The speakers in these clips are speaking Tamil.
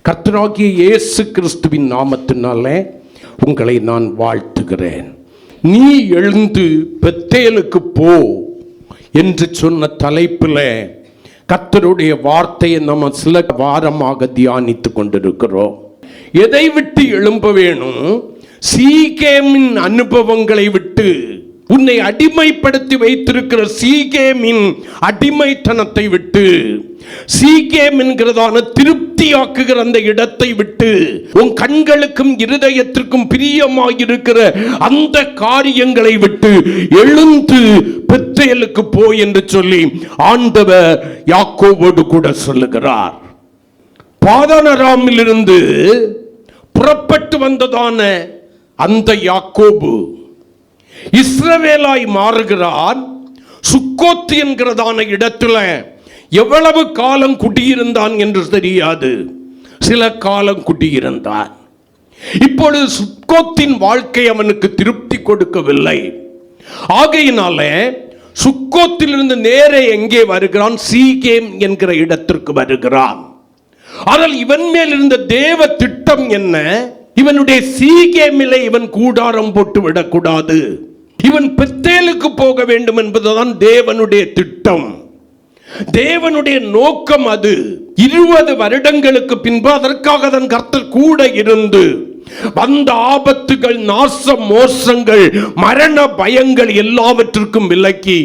கர்த்தராகிய இயேசு கிறிஸ்துவின் நாமத்தினாலே உங்களை நான் வாழ்த்துகிறேன். நீ எழுந்து பெத்தேலுக்கு போ என்று சொன்ன தலைப்பில் கர்த்தருடைய வார்த்தையை நம்ம சில வாரமாக தியானித்து கொண்டிருக்கிறோம். எதை விட்டு எழும்ப வேணும்? சீகேமின் அனுபவங்களை விட்டு, உன்னை அடிமைப்படுத்தி வைத்திருக்கிற சீகேமின் அடிமைத்தனத்தை விட்டு, சீகேம் என்கிறதான திருப்தியாக்குகிற அந்த இடத்தை விட்டு, உன் கண்களுக்கும் இருதயத்திற்கும் பிரியமாயிருக்கிற அந்த காரியங்களை விட்டு எழுந்து பெத்தேலுக்கு போய் என்று சொல்லி ஆண்டவர் யாக்கோபோடு கூட சொல்லுகிறார். பாதானராமிலிருந்து புறப்பட்டு வந்ததான அந்த யாக்கோபு இஸ்ரவேலாய் மாறுகிறான். சுக்கோத் என்கிறதான இடத்துல எவ்வளவு காலம் குடியிருந்தான் என்று தெரியாது. சில காலம் குடியிருந்தான். இப்பொழுது சுக்கோத்தின் வாழ்க்கை அவனுக்கு திருப்தி கொடுக்கவில்லை. ஆகையினால சுக்கோத்திலிருந்து நேரே எங்கே வருகிறான்? சீகேம் என்கிற இடத்திற்கு வருகிறான். ஆனால் இவன் மேல் இருந்த தேவ திட்டம் என்ன? இவனுடைய சீகேமிலே இவன் கூடாரம் போட்டு விடக்கூடாது, இவன் பெத்தேலுக்கு போக வேண்டும் என்பதுதான் தேவனுடைய திட்டம், தேவனுடைய நோக்கம். அது 20 வருடங்களுக்கு பின்பு அதற்காக தன் கர்த்தர் கூட இருந்து வந்த ஆபத்துகள், நாச மோசங்கள், மரண பயங்கள் எல்லாவற்றிற்கும் விலக்கி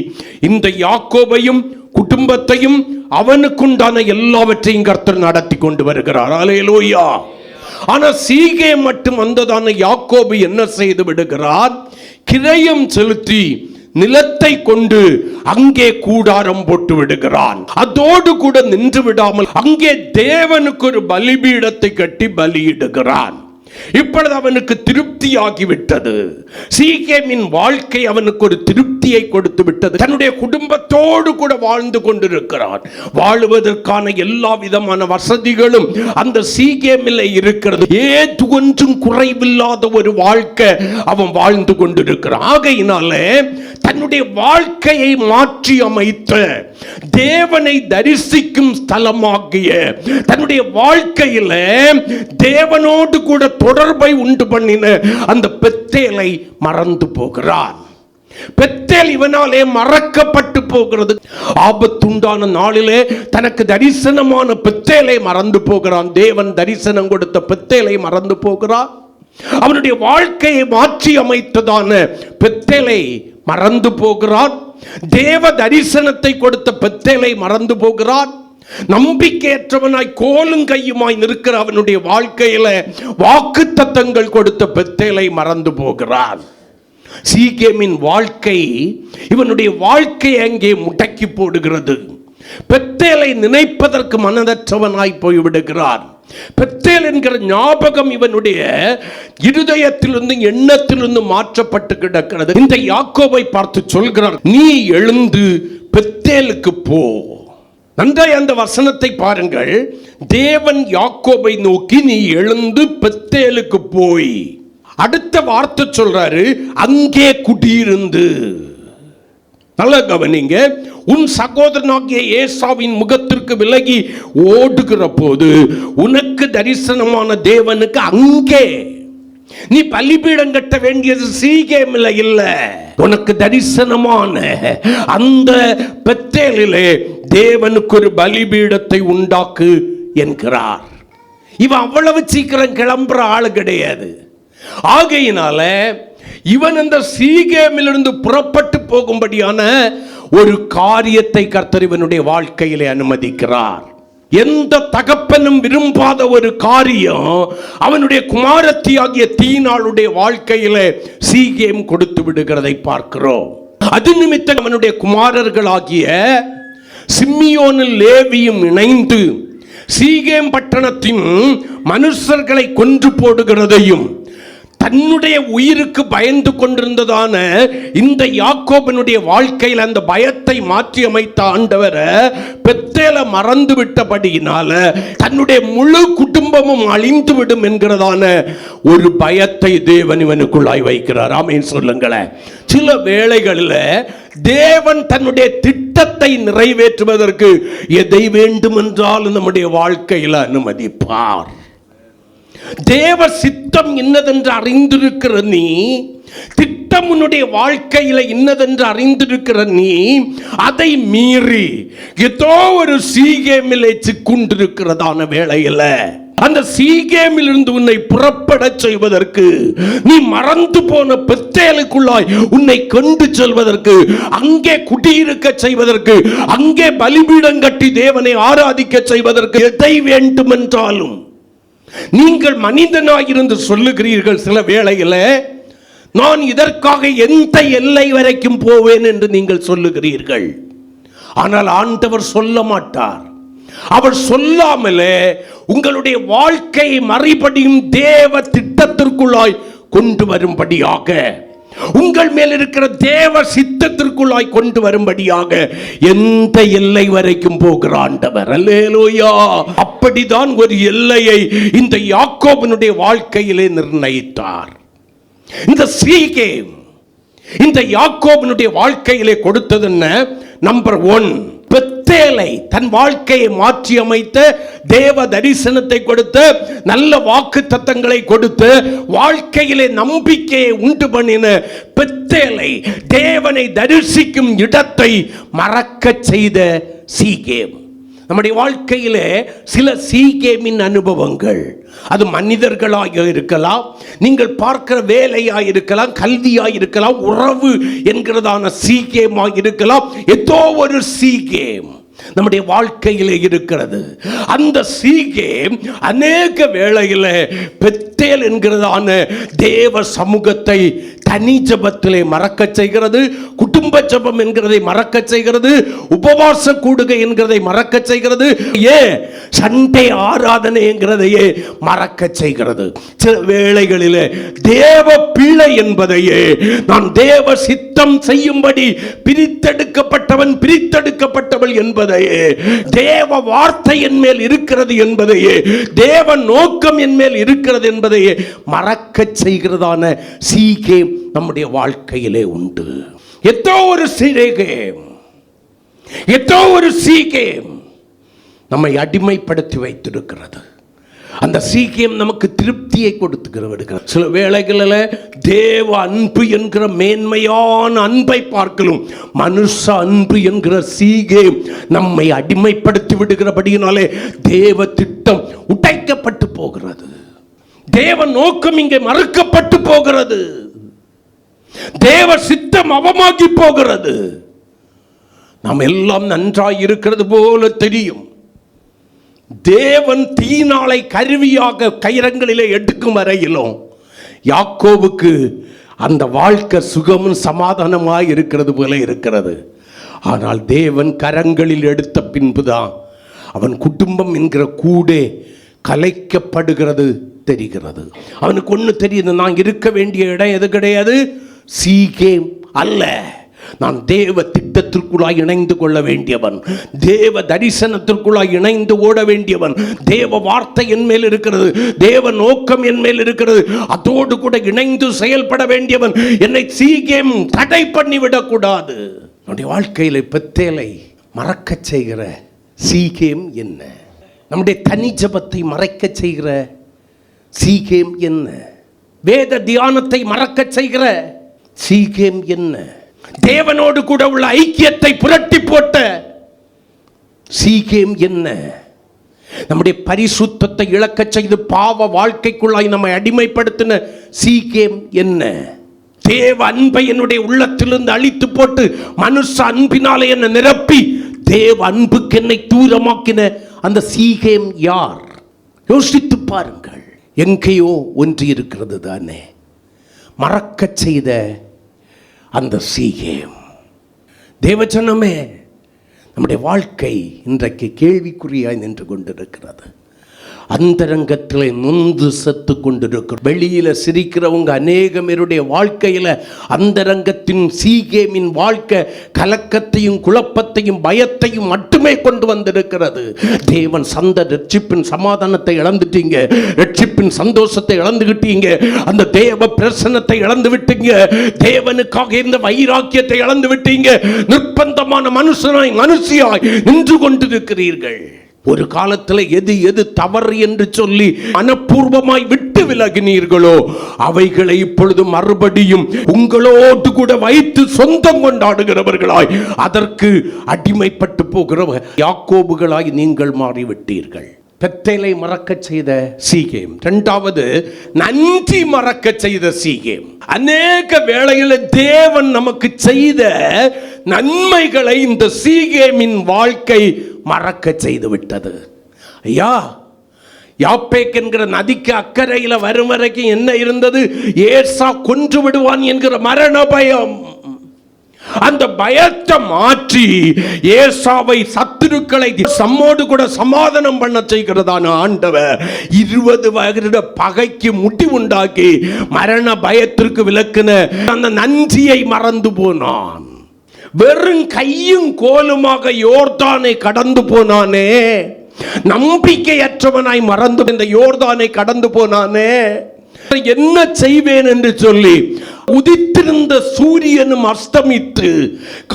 இந்த யாக்கோபையும் குடும்பத்தையும் அவனுக்குண்டான எல்லாவற்றையும் கர்த்தர் நடத்தி கொண்டு வருகிறார். அல்லேலூயா. ஆனா சீகே மட்டும் வந்ததான யாக்கோபு என்ன செய்து விடுகிறார்? கிரயம் செலுத்தி நிலத்தை கொண்டு அங்கே கூடாரம் போட்டு விடுகிறான். அதோடு கூட நின்று விடாமல் அங்கே தேவனுக்கு ஒரு பலிபீடத்தை கட்டி பலியிடுகிறான். இப்பொழுது அவனுக்கு திருப்தியாகிவிட்டது. சீகேமின் வாழ்க்கை அவனுக்கு ஒரு திருப்தியை கொடுத்து விட்டது. தன்னுடைய குடும்பத்தோடு கூட வாழ்ந்து கொண்டிருக்கிறான். வாழுவதற்கான எல்லா விதமான வசதிகளும் அந்த சீகேமில் இருக்கிறது. ஏது ஒன்றும் குறைவில்லாத ஒரு வாழ்க்கை அவன் வாழ்ந்து கொண்டிருக்கிறான். ஆகையினாலே தன்னுடைய வாழ்க்கையை மாற்றி அமைத்த, தேவனை தரிசிக்கும் ஸ்தலமாகிய தன்னுடைய வாழ்க்கையில தேவனோடு கூட தொடர்பை உண்டு பண்ணின அந்த பெத்தேலை மறந்து போகிறான். பெத்தேல் இவனாலே மறக்கப்பட்டு போகிறது. ஆபத்துண்டான நாளிலே தனக்கு தரிசனமான பெத்தேலை மறந்து போகிறான். தேவன் தரிசனம் கொடுத்த பெத்தேலை மறந்து போகிறான். அவனுடைய வாழ்க்கையை மாற்றி அமைத்ததான பெத்தேலை மறந்து போகிறான். தேவ தரிசனத்தை கொடுத்த பெத்தேலை மறந்து போகிறான். நம்பிக்கையற்றவனாய் கோலும் கையுமாய் நிற்கிற அவனுடைய வாழ்க்கையில வாக்குத்தத்தங்கள் கொடுத்த பெத்தேலை மறந்து போகிறான். சீகேமின் வாழ்க்கை இவனுடைய வாழ்க்கையை அங்கே முடக்கி போடுகிறது. பெத்தேலை நினைப்பதற்கு மனதற்றவனாய் போய்விடுகிறான். பெத்தேல் என்கிற ஞாபகம் இவனுடைய இருதயத்திலிருந்து, எண்ணத்திலிருந்து மாற்றப்பட்டு கிடக்கிறது. இந்த யாக்கோபை பார்த்து சொல்கிறார், நீ எழுந்து பெத்தேலுக்கு போ. நன்றாய் அந்த வசனத்தை பாருங்கள். தேவன் யாக்கோபை நோக்கி நீ எழுந்து பெத்தேலுக்கு போய், அடுத்த வார்த்தை சொல்றாரு, அங்கே குடியிருந்து. நல்ல கவனிங்க. உன் சகோதரனாகிய ஏசாவின் முகத்திற்கு விலகி ஓடுகிற போது உனக்கு தரிசனமான தேவனுக்கு அங்கே, நீ பலிபீடம் கட்ட வேண்டியது சீகேமில் இல்ல, உனக்கு தரிசனமான அந்த பெத்தேலிலே தேவனுக்கு ஒரு பலிபீடத்தை உண்டாக்கு என்கிறார். இவன் அவ்வளவு சீக்கிரம் கிளம்புற ஆளு கிடையாது. ஆகையினால இவன் அந்த சீகேமிலிருந்து புறப்பட்டு போகும்படியான ஒரு காரியத்தை கர்த்தர் இவனுடைய வாழ்க்கையிலே அனுமதிக்கிறார். எந்த தகப்பனும் விரும்பாத ஒரு காரியம் அவனுடைய குமாரத்தியாகிய தீனாளுடைய வாழ்க்கையிலே சீகேம் கொடுத்து விடுகிறதை பார்க்கிறோம். அது நிமித்தம் அவனுடைய குமாரர்களாகிய சிமியோனும் லேவியும் இணைந்து சீகேம் பட்டணத்தின் மனுஷர்களை கொன்று போடுகிறதையும், தன்னுடைய உயிருக்கு பயந்து கொண்டிருந்ததான இந்த யாக்கோபனுடைய வாழ்க்கையில் அந்த பயத்தை மாற்றி அமைத்த ஆண்டவர் பெத்தேலை மறந்து விட்டபடியினால தன்னுடைய முழு குடும்பமும் அழிந்து விடும் என்கிறதான ஒரு பயத்தை தேவன் இவனுக்குள்ளாய் வைக்கிறார். ஆமென் சொல்லுங்களேன். சில வேளைகளில் தேவன் தன்னுடைய திட்டத்தை நிறைவேற்றுவதற்கு எதை வேண்டுமென்றாலும் நம்முடைய வாழ்க்கையில் அனுமதிப்பார். தேவ சித்தம் இன்னதென்று அறிந்திருக்கிற நீ, திட்டம் உன்னுடைய வாழ்க்கையில இன்னதென்று அறிந்திருக்கிற நீ, அதை மீறி ஏதோ ஒரு சீகேமிலே சிக்குண்டிருக்கிறதான வேளையில அந்த சீகேமில் இருந்து உன்னை புறப்பட செய்வதற்கு, நீ மறந்து போன பெத்தேலுக்குள்ளாய் உன்னை கொண்டு செல்வதற்கு, அங்கே குடியிருக்க செய்வதற்கு, அங்கே பலிபீடம் கட்டி தேவனை ஆராதிக்க செய்வதற்கு, எதை வேண்டுமென்றாலும் நீங்கள் மனிதனாயிருந்து சொல்லுகிறீர்கள். சில வேளையில நான் இதற்காக எந்த எல்லை வரைக்கும் போவேன் என்று நீங்கள் சொல்லுகிறீர்கள். ஆனால் ஆண்டவர் சொல்ல மாட்டார். அவர் சொல்லாமலே உங்களுடைய வாழ்க்கையை மறுபடியும் தேவ திட்டத்திற்குள்ளாய் கொண்டு வரும்படியாக, உங்கள் மேல் இருக்கிற தேவ சித்தத்திற்குள்ளாய் கொண்டு வரும்படியாக எந்த எல்லை வரைக்கும் போகிற ஆண்டவர். அல்லேலூயா. அப்படிதான் ஒரு எல்லையை இந்த யாக்கோபினுடைய வாழ்க்கையிலே நிர்ணயித்தார். இந்த சீகேம் இந்த யாக்கோபினுடைய வாழ்க்கையிலே கொடுத்தது என்ன? நம்பர் 1, பெத்தேலை தன் வாழ்க்கையை மாற்றி அமைத்த, தேவ தரிசனத்தை கொடுத்த, நல்ல வாக்கு தத்தங்களை கொடுத்து வாழ்க்கையிலே நம்பிக்கையை உண்டு பண்ணின பெத்தேலை, தேவனை தரிசிக்கும் இடத்தை மறக்க செய்த சீகேம். நம்முடைய வாழ்க்கையிலே சில சீகேமின் அனுபவங்கள், அது மனிதர்களாக இருக்கலாம், நீங்கள் பார்க்கிற வேலையாக இருக்கலாம், கல்வியாக இருக்கலாம், உறவு என்கிறதான சீகேமாக இருக்கலாம். ஏதோ ஒரு சீகேம் நம்முடைய வாழ்க்கையிலே இருக்கிறது. அந்த சீகேம் அநேக வேளையிலே பெத்தேல் என்கிறதான தேவ சமூகத்தை தனி ஜபத்திலே மறக்க செய்கிறது, குடும்ப ஜபம் என்கிறதை மறக்க செய்கிறது, உபவாச கூடுகை என்கிறதை மறக்க செய்கிறது, சண்டே ஆராதனை என்கிறதையே மறக்க செய்கிறது. சில வேளைகளிலே தேவ பிள்ளை என்பதையே, நான் தேவ சித்தம் செய்யும்படி பிரித்தெடுக்கப்பட்டவன் பிரித்தெடுக்கப்பட்டவள் என்பதையே, தேவ வார்த்தை என் மேல் இருக்கிறது என்பதையே, தேவ நோக்கம் என் மேல் இருக்கிறது என்பதையே மறக்க செய்கிறதான சீகேம் நம்முடைய வாழ்க்கையிலே உண்டு. ஏதோ ஒரு சீகேம், ஏதோ ஒரு சீகேம் நம்மை அடிமைப்படுத்தி வைத்திருக்கிறது. அந்த சீக்கியம் நமக்கு திருப்தியை கொடுத்துக்கிறது. சில வேளைகளில் தேவ அன்பு என்கிற மேன்மையான அன்பை பார்க்கலும் மனுஷ அன்பு என்கிற சீக்கியம் நம்மை அடிமைப்படுத்தி விடுகிறபடியினாலே தேவ திட்டம் உடைக்கப்பட்டு போகிறது. தேவ நோக்கம் இங்கே மறுக்கப்பட்டு போகிறது. தேவ சித்தம் அவமாகி போகிறது. நாம் எல்லாம் நன்றாய் இருக்கிறது போல தெரியும். தேவன் தீனாளை கருவியாக கயிறங்களிலே எடுக்கும் வரையிலும் யாக்கோபுக்கு அந்த வாழ்க்கை சுகமும் சமாதானமாய் இருக்கிறது போல இருக்கிறது. ஆனால் தேவன் கரங்களில் எடுத்த பின்புதான் அவன் குடும்பம் என்கிற கூடே கலைக்கப்படுகிறது தெரிகிறது. அவனுக்கு ஒன்று தெரியுது, நான் இருக்க வேண்டிய இடம் எது கிடையாது, சீகேம் அல்ல. நான் தேவ திட்டத்திற்குள்ளாய் இணைந்து கொள்ள வேண்டியவன், தேவ தரிசனத்திற்குள்ளாய் இணைந்து ஓட வேண்டியவன், தேவ வார்த்தை என் மேல் இருக்கிறது, தேவ நோக்கம் என் மேல் இருக்கிறது, அதோடு கூட இணைந்து செயல்பட வேண்டியவன். என்னை சீகேம் தடை பண்ணிவிடக் கூடாது. நம்முடைய வாழ்க்கையில் பெத்தேலை மறக்க செய்கிற சீகேம் என்ன? நம்முடைய தனி ஜபத்தை மறைக்க செய்கிற சீகேம் என்ன? வேத தியானத்தை மறக்க செய்கிற சீகேம் என்ன? தேவனோடு கூட உள்ள ஐக்கியத்தை புரட்டி போட்ட சீகேம் என்ன? நம்முடைய பரிசுத்தத்தை இழக்க செய்து பாவ வாழ்க்கைக்குள்ளாய் நம்மை அடிமைப்படுத்தின சீகேம் என்ன? தேவ அன்பை என்னுடைய உள்ளத்திலிருந்து அழித்து போட்டு மனுஷ அன்பினாலே என்னை நிரப்பி தேவ அன்புக்கு என்னை தூரமாக்கின அந்த சீகேம் யார்? யோசித்து பாருங்கள். எங்கேயோ ஒன்று இருக்கிறது தானே மறக்க செய்த அந்த சீகேம். தேவஜனமே, நம்முடைய வாழ்க்கை இன்றைக்கு கேள்விக்குறியாய் நின்று கொண்டிருக்கிறது. அந்தரங்கத்தில் நொந்து செத்து கொண்டிருக்கிறோம். வெளியில சிரிக்கிறவங்க அநேக பேருடைய வாழ்க்கையில அந்தரங்கத்தின் சீகேமின் வாழ்க்கை கலக்கத்தையும் குழப்பத்தையும் பயத்தையும் மட்டுமே கொண்டு வந்திருக்கிறது. தேவன் சந்த ரட்சிப்பின் சமாதானத்தை இழந்துட்டீங்க, ரட்சிப்பின் சந்தோஷத்தை இழந்துகிட்டீங்க, அந்த தேவ பிரசன்னத்தை இழந்து விட்டீங்க, தேவனுக்காக இருந்த வைராக்கியத்தை இழந்து விட்டீங்க, நிர்பந்தமான மனுஷனாய் மனுஷியாய் நின்று கொண்டிருக்கிறீர்கள். ஒரு காலத்தில் எது எது தவறு என்று சொல்லி மனப்பூர்வமாய் விட்டு விலகினீர்களோ அவைகளை இப்பொழுது மறுபடியும் உங்களோடு கூட வைத்து சொந்தம் கொண்டாடுகிறவர்களாய், அதற்கு அடிமைப்பட்டு போகிற யாக்கோபுகளாய் நீங்கள் மாறிவிட்டீர்கள். பெத்தேலை மறக்க செய்த சீகேம், இரண்டாவது நன்றி மறக்க செய்த சீகேம். அநேக வேளையில் தேவன் நமக்கு செய்த நன்மைகளை இந்த சீகேமின் வாழ்க்கை மறக்க செய்து விட்டது. ஐயா, யாப்பேக் என்கிற நதிக்கு அக்கறையில் வரும் வரைக்கும் என்ன இருந்தது? ஏசா கொன்று விடுவான் என்கிற மரண பயம். அந்த பயத்தை மாற்றி ஏசாவை சத்துருக்களை சம்மோடு கூட சமாதானம் பண்ண செய்கிறதான ஆண்டவர் 20 வருட பகைக்கு முடிவுண்டாக்கி மரண பயத்திற்கு விலக்கின அந்த நன்றியை மறந்து போனான். வெறும் கையும் கோலுமாக யோர்தானை கடந்து போனானே, நம்பிக்கையற்றவனாய் மறந்து இந்த யோர்தானை கடந்து போனானே, என்ன செய்வேன் என்று சொல்லி உதித்திருந்த சூரியனும் அஸ்தமித்து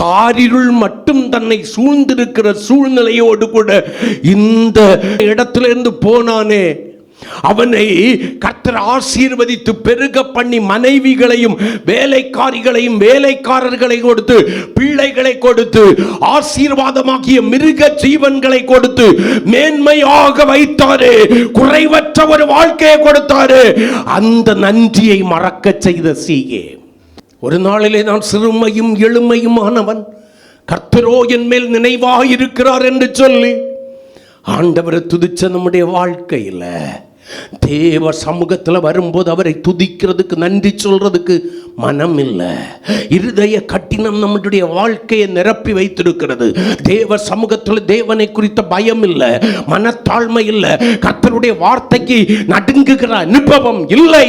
காரிருள் மட்டும் தன்னை சூழ்ந்திருக்கிற சூழ்நிலையோடு கூட இந்த இடத்திலிருந்து போனானே, அவனை கர்த்தர் ஆசீர்வதித்து பெருக பண்ணி மனைவிகளையும் வேலைக்காரிகளையும் வேலைக்காரர்களை கொடுத்து பிள்ளைகளை கொடுத்து ஆசீர்வாதமாகிய மிருக ஜீவன்களை கொடுத்து மேன்மையாக வைத்தாரே, குறைவற்ற ஒரு வாழ்க்கையை கொடுத்தாரு. அந்த நன்றியை மறக்க செய்த சீகேம். ஒரு நாளிலே நான் சிறுமையும் எளிமையுமானவன், கர்த்தரோ என் மேல் நினைவாக இருக்கிறார் என்று சொல்லி ஆண்டவரை துதிச்ச நம்முடைய வாழ்க்கையில் தேவ சமூகத்தில் வரும்போது அவரை துதிக்கிறதுக்கு நன்றி சொல்றதுக்கு மனம் இல்லை. இருதய கட்டினம் நம்முடைய வாழ்க்கையை நிரப்பி வைத்திருக்கிறது. தேவ சமூகத்தில் தேவனை குறித்த பயம் இல்லை, மனத்தாழ்மை இல்லை, கர்த்தருடைய வார்த்தைக்கு நடுங்குகிற அனுபவம் இல்லை.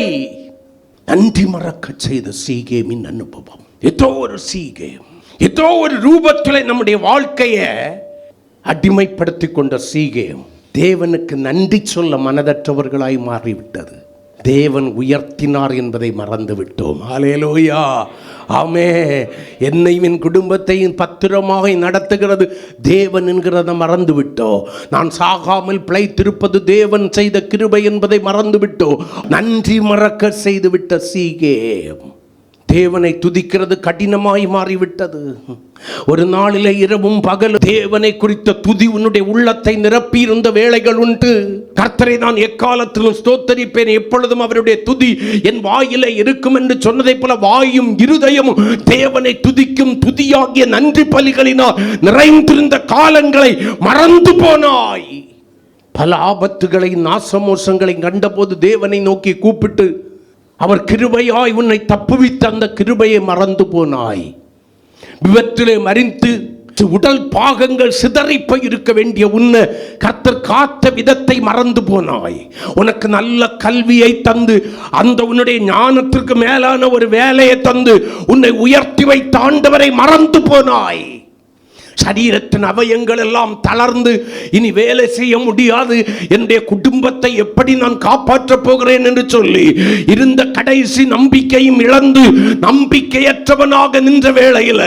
நன்றி மறக்க செய்த சீகேமின் அனுபவம். ஏதோ ஒரு சீகேம், ஏதோ ஒரு ரூபத்தில் நம்முடைய வாழ்க்கையை அடிமைப்படுத்தி கொண்ட சீகேம் தேவனுக்கு நன்றி சொல்ல மனதற்றவர்களாய் மாறிவிட்டது. தேவன் உயர்த்தினார் என்பதை மறந்து விட்டோம். ஹல்லேலூயா, ஆமே. என்னையும் என் குடும்பத்தையும் பத்திரமாக நடத்துகிறது தேவன் என்கிறத மறந்து விட்டோம். நான் சாகாமல் பிழைத்திருப்பது தேவன் செய்த கிருபை என்பதை மறந்து விட்டோம். நன்றி மறக்க செய்து விட்ட சீகேம் தேவனை துதிக்கிறது கடினமாய் மாறிவிட்டது. ஒரு நாளிலே இரவும் பகலும் தேவனை குறித்த துதி உன்னுடைய உள்ளத்தை நிரப்பி இருந்த வேளைகள் உண்டு. கர்த்தரை நான் எக்காலத்திலும் ஸ்தோத்தரிப்பேன், எப்பொழுதும் அவருடைய துதி என் வாயிலே இருக்கும் என்று சொன்னதை போல வாயும் இருதயமும் தேவனை துதிக்கும் துதியாகிய நன்றி பலிகளினால் நிறைந்திருந்த காலங்களை மறந்து போனாய். பல ஆபத்துகளை நாசமோசங்களை கண்டபோது தேவனை நோக்கி கூப்பிட்டு அவர் கிருபையாய் உன்னை தப்புவித்த அந்த கிருபையை மறந்து போனாய். விபத்திலே மரித்து உடல் பாகங்கள் சிதறி போயிருக்க வேண்டிய உன்னை கர்த்தர் காத்த விதத்தை மறந்து போனாய். உனக்கு நல்ல கல்வியை தந்து அந்த உன்னுடைய ஞானத்திற்கு மேலான ஒரு வேலையை தந்து உன்னை உயர்த்தி வைத்த ஆண்டவரை மறந்து போனாய். சரீரத்தின் அவயங்கள் எல்லாம் தளர்ந்து இனி வேலை செய்ய முடியாது, என்னுடைய குடும்பத்தை எப்படி நான் காப்பாற்றப் போகிறேன் என்று சொல்லி இருந்த கடைசி நம்பிக்கையும் இழந்து நம்பிக்கையற்றவனாக நின்ற வேளையில்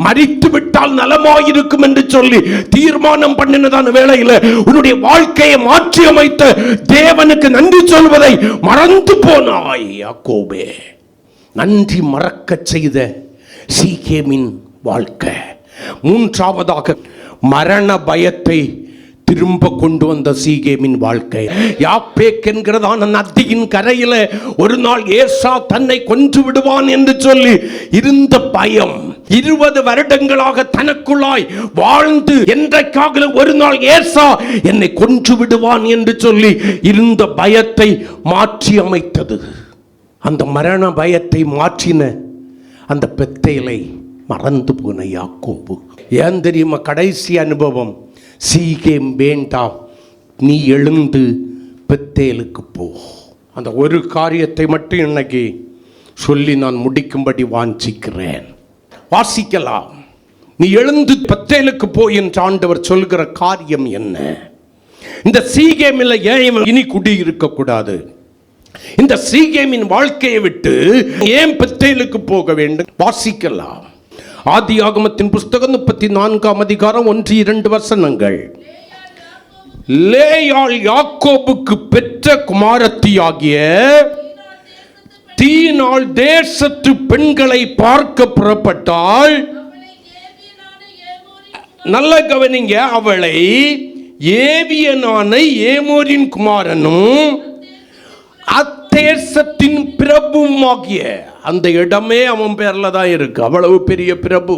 மரித்து விட்டால் நலமாயிருக்கும் என்று சொல்லி தீர்மானம் பண்ணினதான வேளையில் உன்னுடைய வாழ்க்கையை மாற்றி அமைத்த தேவனுக்கு நன்றி சொல்வதை மறந்து போனாய். யாக்கோபே, நன்றி மறக்க செய்த சீகேமின் வாழ்க்கை. மூன்றாவதாக மரண பயத்தை திரும்ப கொண்டு வந்த சீகேமின் வாழ்க்கை. யாப்பேக் என்கிறதான நதியின் கரையில் ஒரு நாள் ஏசா தன்னை கொன்று விடுவான் என்று சொல்லி இருந்த பயம், 20 வருடங்களாக தனக்குள்ளாய் வாழ்ந்து என்றைக்காக ஒரு நாள் ஏசா என்னை கொன்று விடுவான் என்று சொல்லி இருந்த பயத்தை மாற்றி அமைத்தது. அந்த மரண பயத்தை மாற்றின அந்த பெத்தேலை மறந்து போன யாக்கோபு. ஏன் தெரியுமா? கடைசி அனுபவம், சீகேம் வேண்டாம், நீ எழுந்து பெத்தேலுக்கு போ. அந்த ஒரு காரியத்தை மட்டும் இன்னைக்கு சொல்லி நான் முடிக்கும்படி வாஞ்சிக்கிறேன். வாசிக்கலாம். நீ எழுந்து பெத்தேலுக்கு போ என்று ஆண்டவர் சொல்கிற காரியம் என்ன? இந்த சீகேமில் ஏன் இனி குடியிருக்க கூடாது? இந்த சீகேமின் வாழ்க்கையை விட்டு ஏன் பெத்தேலுக்கு போக வேண்டும்? வாசிக்கலாம். ஆதியாகமத்தின் புஸ்தகம் 34ஆம் அதிகாரம் 1-2 வசனங்கள். லேயாள் யாக்கோபுக்கு பெற்ற குமாரத்தியாகிய தீனாள் தேசத்து பெண்களை பார்க்க புறப்பட்டாள். நல்ல கவனிங்க, அவளை ஏவியனான ஏமோரின் குமாரனும் அத்தேசத்தின் பிரபுவாகிய, அந்த இடமே அவன் பேர்ல தான் இருக்கு, அவ்வளவு பெரிய பிரபு,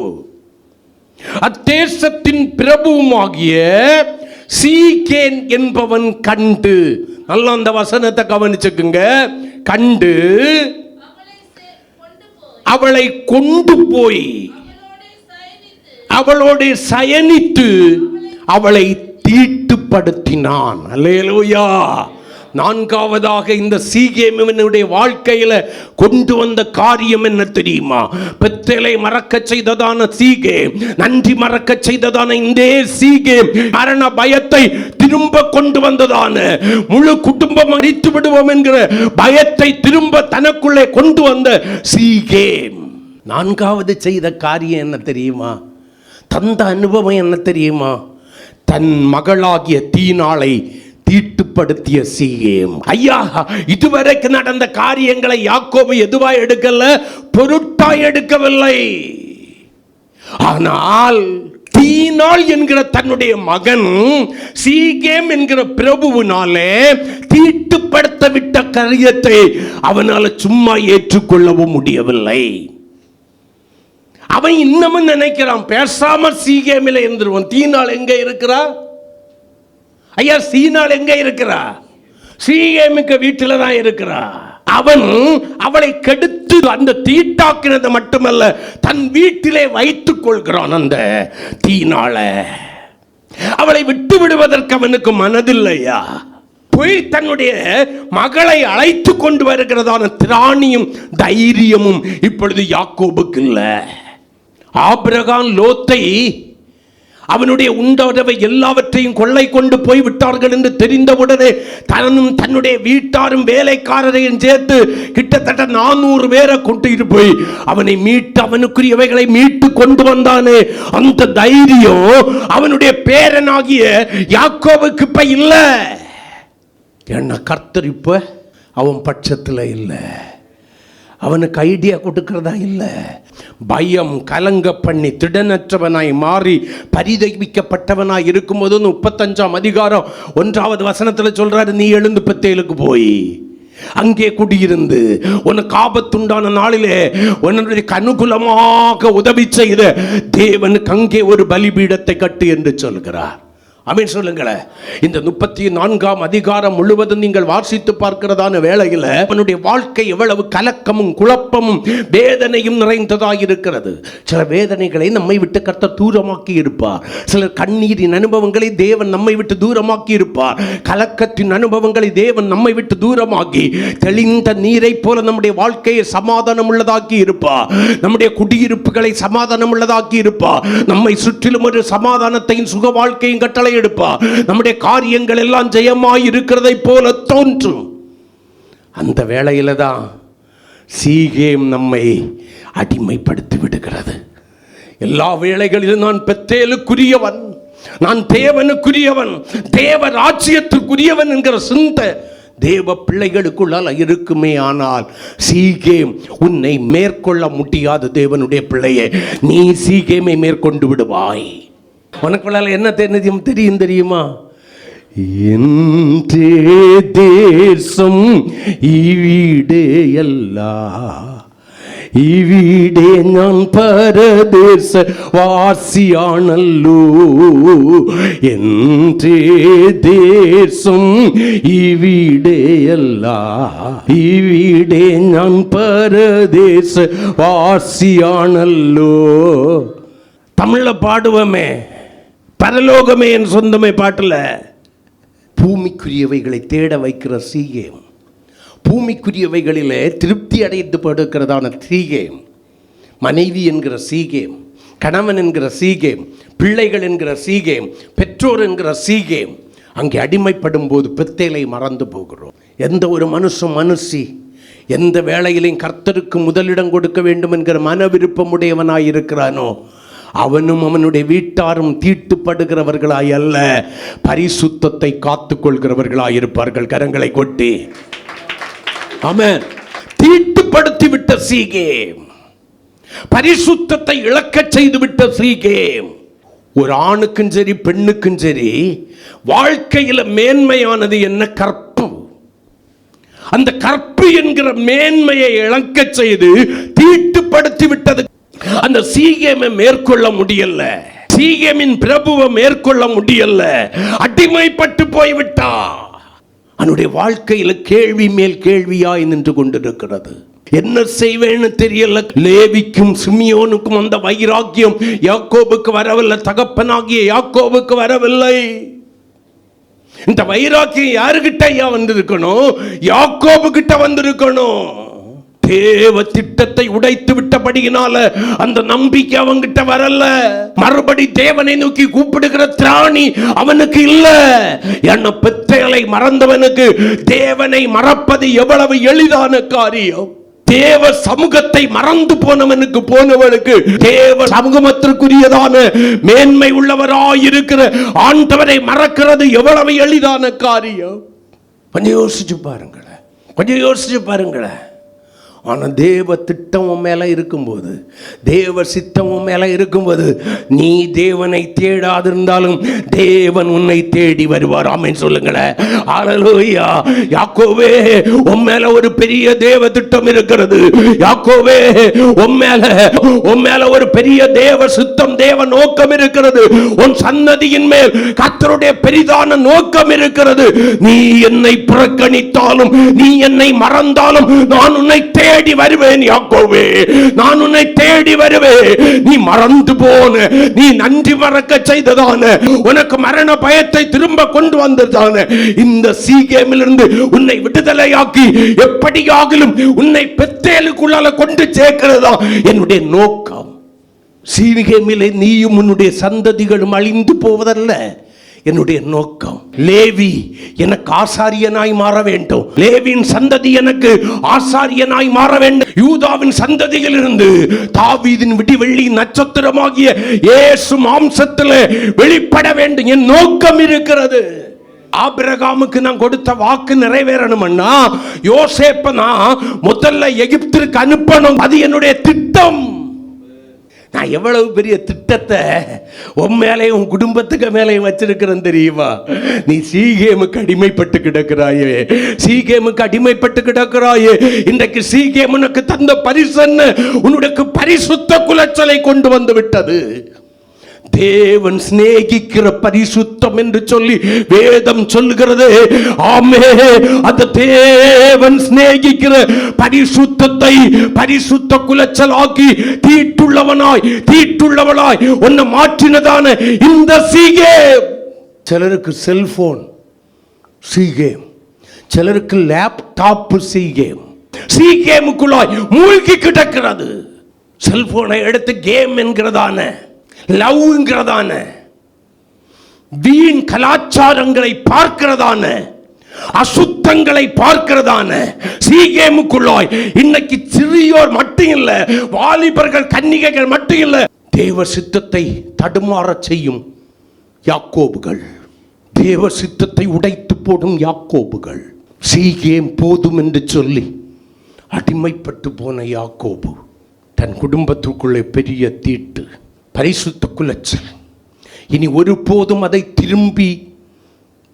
அத்தேசத்தின் பிரபுவாகிய சீகேம் என்பவன் கண்டு, நல்ல அந்த வசனத்தை கவனிச்சுக்குங்க, கண்டு அவளை கொண்டு போய் அவளோடு சயனித்து அவளை தீட்டுப்படுத்தினான். அல்லேலூயா. நான்காவதாக இந்த சீகேமினுடைய வாழ்க்கையில கொண்டு வந்த காரியம் என்ன தெரியுமா? பெத்தேலை மறக்க செய்ததான சீகேம், நன்றி மறக்க செய்ததான இந்த சீகேம் மரண பயத்தை திரும்ப கொண்டு வந்ததான, முழு குடும்பம் மரித்து விடுவோம் என்கிற பயத்தை திரும்ப தனக்குள்ளே கொண்டு வந்த சீகேம் நான்காவது செய்த காரியம் என்ன தெரியுமா? தந்த அனுபவம் என்ன தெரியுமா? தன் மகளாகிய தீனாளை தீட்டுப்படுத்திய சீகேம். ஐயா, இதுவரைக்கு நடந்த காரியங்களை யாக்கோபு எதுவாய் எடுக்கல, பொருட்டாய் எடுக்கவில்லை. ஆனால் தீனாள் என்கிற தன்னுடைய மகன் சீகேம் என்கிற பிரபுவினாலே தீட்டுப்படுத்த விட்ட காரியத்தை அவனால் சும்மா ஏற்றுக்கொள்ளவும் முடியவில்லை. அவன் இன்னமும் நினைக்கிறான், பேசாம சீகேமில் இருந்துருவான். தீனாள் எங்க இருக்கிறா? ஐயா, சீனாள் எங்க இருக்கிறா? சீகேமுக்கு வீட்டில தான் இருக்கிறா. அவன் அவளை கெடுத்து அந்த தீட்டாக்கினது மட்டுமல்ல, தன் வீட்டிலே வைத்துக் கொள்கிறான் அந்த தீனாளை. அவளை விட்டு விடுவதற்கு அவனுக்கு மனதில்லையா? போய் தன்னுடைய மகளை அழைத்து கொண்டு வருகிறதான திராணியும் தைரியமும் இப்பொழுது யாக்கோபுக்கு இல்லை. ஆபிரகாம் லோத்தை அவனுடைய உண்டவை எல்லாவற்றையும் கொள்ளை கொண்டு போய் விட்டார்கள் என்று தெரிந்தவுடனே தன்னும் தன்னுடைய வீட்டாரும் வேலைக்காரரையும் சேர்த்து கிட்டத்தட்ட 400 பேரை கொண்டு போய் அவனை மீட்டு, அவனுக்குரியவைகளை மீட்டு கொண்டு வந்தானே, அந்த தைரியம் அவனுடைய பேரனாகிய யாக்கோபுக்கு இப்ப இல்ல. என்ன கர்த்தர் இப்ப அவன் பட்சத்தில் இல்லை, அவனுக்கு ஐடியா கொடுக்கிறதா இல்லை. பயம் கலங்க பண்ணி திடனற்றவனாய் மாறி பரிதவிக்கப்பட்டவனாய் இருக்கும்போது 35ஆம் அதிகாரம் 1வது வசனத்தில் சொல்றாரு, நீ எழுந்து பெத்தேலுக்கு போய் அங்கே குடியிருந்து உனக்கு ஆபத்துண்டான நாளிலே உன்னுடைய அனுகூலமாக உதவி செய்த தேவனுக்கு அங்கே ஒரு பலிபீடத்தை கட்டு என்று சொல்கிறார். ஆமென் சொல்லுங்களேன். இந்த 34ஆம் அதிகாரம் முழுவதும் நீங்கள் வாசித்து பார்க்கிறதான வேளையில் அவனுடைய வாழ்க்கை எவ்வளவு கலக்கமும் குழப்பமும் வேதனையும் நிறைந்ததாக இருக்கிறது. சில வேதனைகளை நம்மை விட்டு கர்த்தர் தூரமாக்கி இருப்பார். சில கண்ணீரின் அனுபவங்களை தேவன் நம்மை விட்டு தூரமாக்கி இருப்பார். கலக்கத்தின் அனுபவங்களை தேவன் நம்மை விட்டு தூரமாக்கி தெளிந்த நீரை போல நம்முடைய வாழ்க்கையை சமாதானம் உள்ளதாக்கி இருப்பார். நம்முடைய குடியிருப்புகளை சமாதானம் உள்ளதாக்கி இருப்பார். நம்மை சுற்றிலும் ஒரு சமாதானத்தையும் சுக வாழ்க்கையும் கட்டளை எடுப்பார். நம்முடைய காரியங்கள் எல்லாம் ஜெயமாய் இருக்கிறதை போல தோன்றும். அந்த வேளையில தான் சீகேம் நம்மை அடிமைப்படுத்தி விடுகிறது. எல்லா வேளைகளிலும் நான் பெத்தேலுக்குரியவன், நான் தேவனுக்குரியவன், தேவ ராஜ்யத்துக்குரியவன் என்கிற சிந்தை தேவ பிள்ளைகளுக்குள்ளால் இருக்குமே. ஆனால் சீகேம் உன்னை மேற்கொள்ள முடியாது. தேவனுடைய பிள்ளையே, நீ சீகேமை மேற்கொண்டு விடுவாய். உனக்குள்ளால என்ன தெரியும் தெரியுமா? என் தேசம் இவிடேயல்ல, இவிடே நான் பரதேச வாசியானல்லோ. என் தேசம் இவிடேயல்ல, இவிடே நான் பரதேச வாசியானல்லோ. தமிழ்ல பாடுவோமே, பரலோகமே என் சொந்தமே பாட்டுல பூமிக்குரியவைகளை தேட வைக்கிற சீகேம், பூமிக்குரியவைகளிலே திருப்தி அடைந்து படுக்கிறதான சீகேம், மனைவி என்கிற சீகேம், கணவன் என்கிற சீகேம், பிள்ளைகள் என்கிற சீகேம், பெற்றோர் என்கிற சீகேம் அங்கே அடிமைப்படும் போது பெத்தேலை மறந்து போகிறோம். எந்த ஒரு மனுஷி எந்த வேளையிலையும் கர்த்தருக்கு முதலிடம் கொடுக்க வேண்டும் என்கிற மன விருப்பமுடையவனாய் இருக்கிறானோ அவனும் அவனுடைய வீட்டாரும் தீட்டுப்படுகிறவர்களாய் அல்ல, பரிசுத்தத்தை காத்துக் கொள்கிறவர்களாய் இருப்பார்கள். கரங்களை கொட்டி ஆமென். தீட்டுப்படுத்தி விட்ட சீகேம், பரிசுத்தத்தை இழக்க செய்து விட்ட சீகேம். ஒரு ஆணுக்கும் சரி பெண்ணுக்கும் சரி வாழ்க்கையில் மேன்மையானது என்ன? கற்பு. அந்த கற்பு என்கிற மேன்மையை இழக்க செய்து தீட்டுப்படுத்தி விட்டது. அந்த சீகேமை மேற்கொள்ள முடியல, சீகேமின் பிரபுவை மேற்கொள்ள முடியல, அடிமைப்பட்டு போய்விட்டா. அவனுடைய வாழ்க்கையில் கேள்வி மேல் கேள்வியாய் நின்று கொண்டிருக்கிறது. என்ன செய்வேன்னு தெரியல. லேவிக்கும் சிமியோனுக்கும் அந்த வைராக்கியம் யாக்கோபுக்கு வரவில்லை, தகப்பனாகிய யாக்கோபுக்கு வரவில்லை. இந்த வைராக்கியம் யாருகிட்ட வந்திருக்கணும்? யாக்கோபு கிட்ட வந்திருக்கணும். தேவ திட்டத்தை உடைத்து விட்டபடியினால அந்த நம்பிக்கை அவங்கிட்ட வரல. மறுபடி தேவனை நோக்கி கூப்பிடுகிற திராணி அவனுக்கு இல்ல. என்ன பெத்தைகளை மறந்தவனுக்கு தேவனை மறப்பது எவ்வளவு எளிதான காரியம். தேவ சமூகத்தை மறந்து போனவனுக்கு தேவ சமூகத்திற்குரியதான மேன்மை உள்ளவராயிருக்கிற ஆண்டவரை மறக்கிறது எவ்வளவு எளிதான காரியம். கொஞ்சம் யோசிச்சு பாருங்களேன். ஆனால் தேவ திட்டம் உன் மேலே இருக்கும்போது, தேவ சித்தம் உன் மேலே இருக்கும்போது, நீ தேவனை தேடாதிருந்தாலும் தேவன் உன்னை தேடி வருவார். ஆமென் சொல்லுங்களேன். ஹல்லேலூயா. யாக்கோபே, உன் மேல ஒரு பெரிய தேவ திட்டம் இருக்கிறது. யாக்கோபே, உன் மேல ஒரு பெரிய தேவ சித்தம், தேவ நோக்கம் இருக்கிறது. உன் சன்னதியின் மேல் கர்த்தருடைய பெரிதான நோக்கம் இருக்கிறது. நீ என்னை புறக்கணித்தாலும், நீ என்னை மறந்தாலும் நான் உன்னை தேடி வருவேன். யாக்கோபே, நான் உன்னை தேடி வருவேன். நீ மறந்து போன, நீ நன்றி மறக்க செய்ததான, உனக்கு மரண பயத்தை திரும்ப கொண்டு வந்ததான இந்த சீகேமிலிருந்து உன்னை விடுதலையாக்கி எப்படியாகிலும் உன்னை பெத்தேலுக்குள்ளால கொண்டு சேர்க்கிறதா என்னுடைய நோக்கம். சீகேமிலே நீயும் உன்னுடைய சந்ததிகளும் அழிந்து போவதல்ல என்னுடைய நோக்கம். லேவி எனக்கு ஆசாரியனாய் மாற வேண்டும். லேவியின் சந்ததி எனக்கு ஆசாரியனாய் மாற வேண்டும். யூதாவின் சந்ததியில் இருந்து தாவீதின் விடிவெள்ளி நட்சத்திரமாகிய இயேசு மாம்சத்தில் வெளிப்பட வேண்டும். என் நோக்கம் இருக்கிறது. ஆபிரகாமுக்கு நான் கொடுத்த வாக்கு நிறைவேறணும்னா யோசேப்பை நான் முதல்ல எகிப்திற்கு அனுப்பணும். அது என்னுடைய திட்டம். நான் எவ்வளவு பெரிய திட்டத்தை உன் மேலையும் உன் குடும்பத்துக்கு மேலையும் வச்சிருக்கிறேன் தெரியுமா? நீ சீகேமுக்கு அடிமைப்பட்டு கிடக்கிறாயே. இன்றைக்கு சீகேம் உனக்கு தந்த பரிசு உன்னுடைய பரிசுத்த குலைச்சலை கொண்டு வந்து விட்டது. தேவன் சிநேகிக்கிற பரிசுத்தம் என்று சொல்லி வேதம் சொல்லுகிறது. ஆமே, அந்த தேவன் சிநேகிக்கிற பரிசுத்தத்தை பரிசுத்த குலைச்சலாக்கி தீட்டுள்ளவனாய் உன்னை மாற்றினதான இந்த சீகேம். சிலருக்கு செல்போன் சீகேம், சிலருக்கு லேப்டாப் சீகேம். சீகேமுக்குள்ளாய் மூழ்கி கிடக்கிறது. செல்போனை எடுத்து கேம் என்கிறதான, லவ்ங்கிறதான, வீண் கலாச்சாரங்களை பார்க்கிறதான, அசுத்தங்களை பார்க்கிறதான சீகேமுக்குள்ளாய் இன்னைக்கு சிறியோர் மட்டும் இல்ல, வாலிபர்கள் கன்னிகைகள் மட்டும் இல்ல, தேவ சித்தத்தை தடுமாற செய்யும் யாக்கோபுகள், தேவ சித்தத்தை உடைத்து போடும் யாக்கோபுகள். சீகேம் போதும் என்று சொல்லி அடிமைப்பட்டு போன யாக்கோபு தன் குடும்பத்துக்குள்ளே பெரிய தீட்டு, பரிசுத்த குலைச்சல். இனி ஒருபோதும் அதை திரும்பி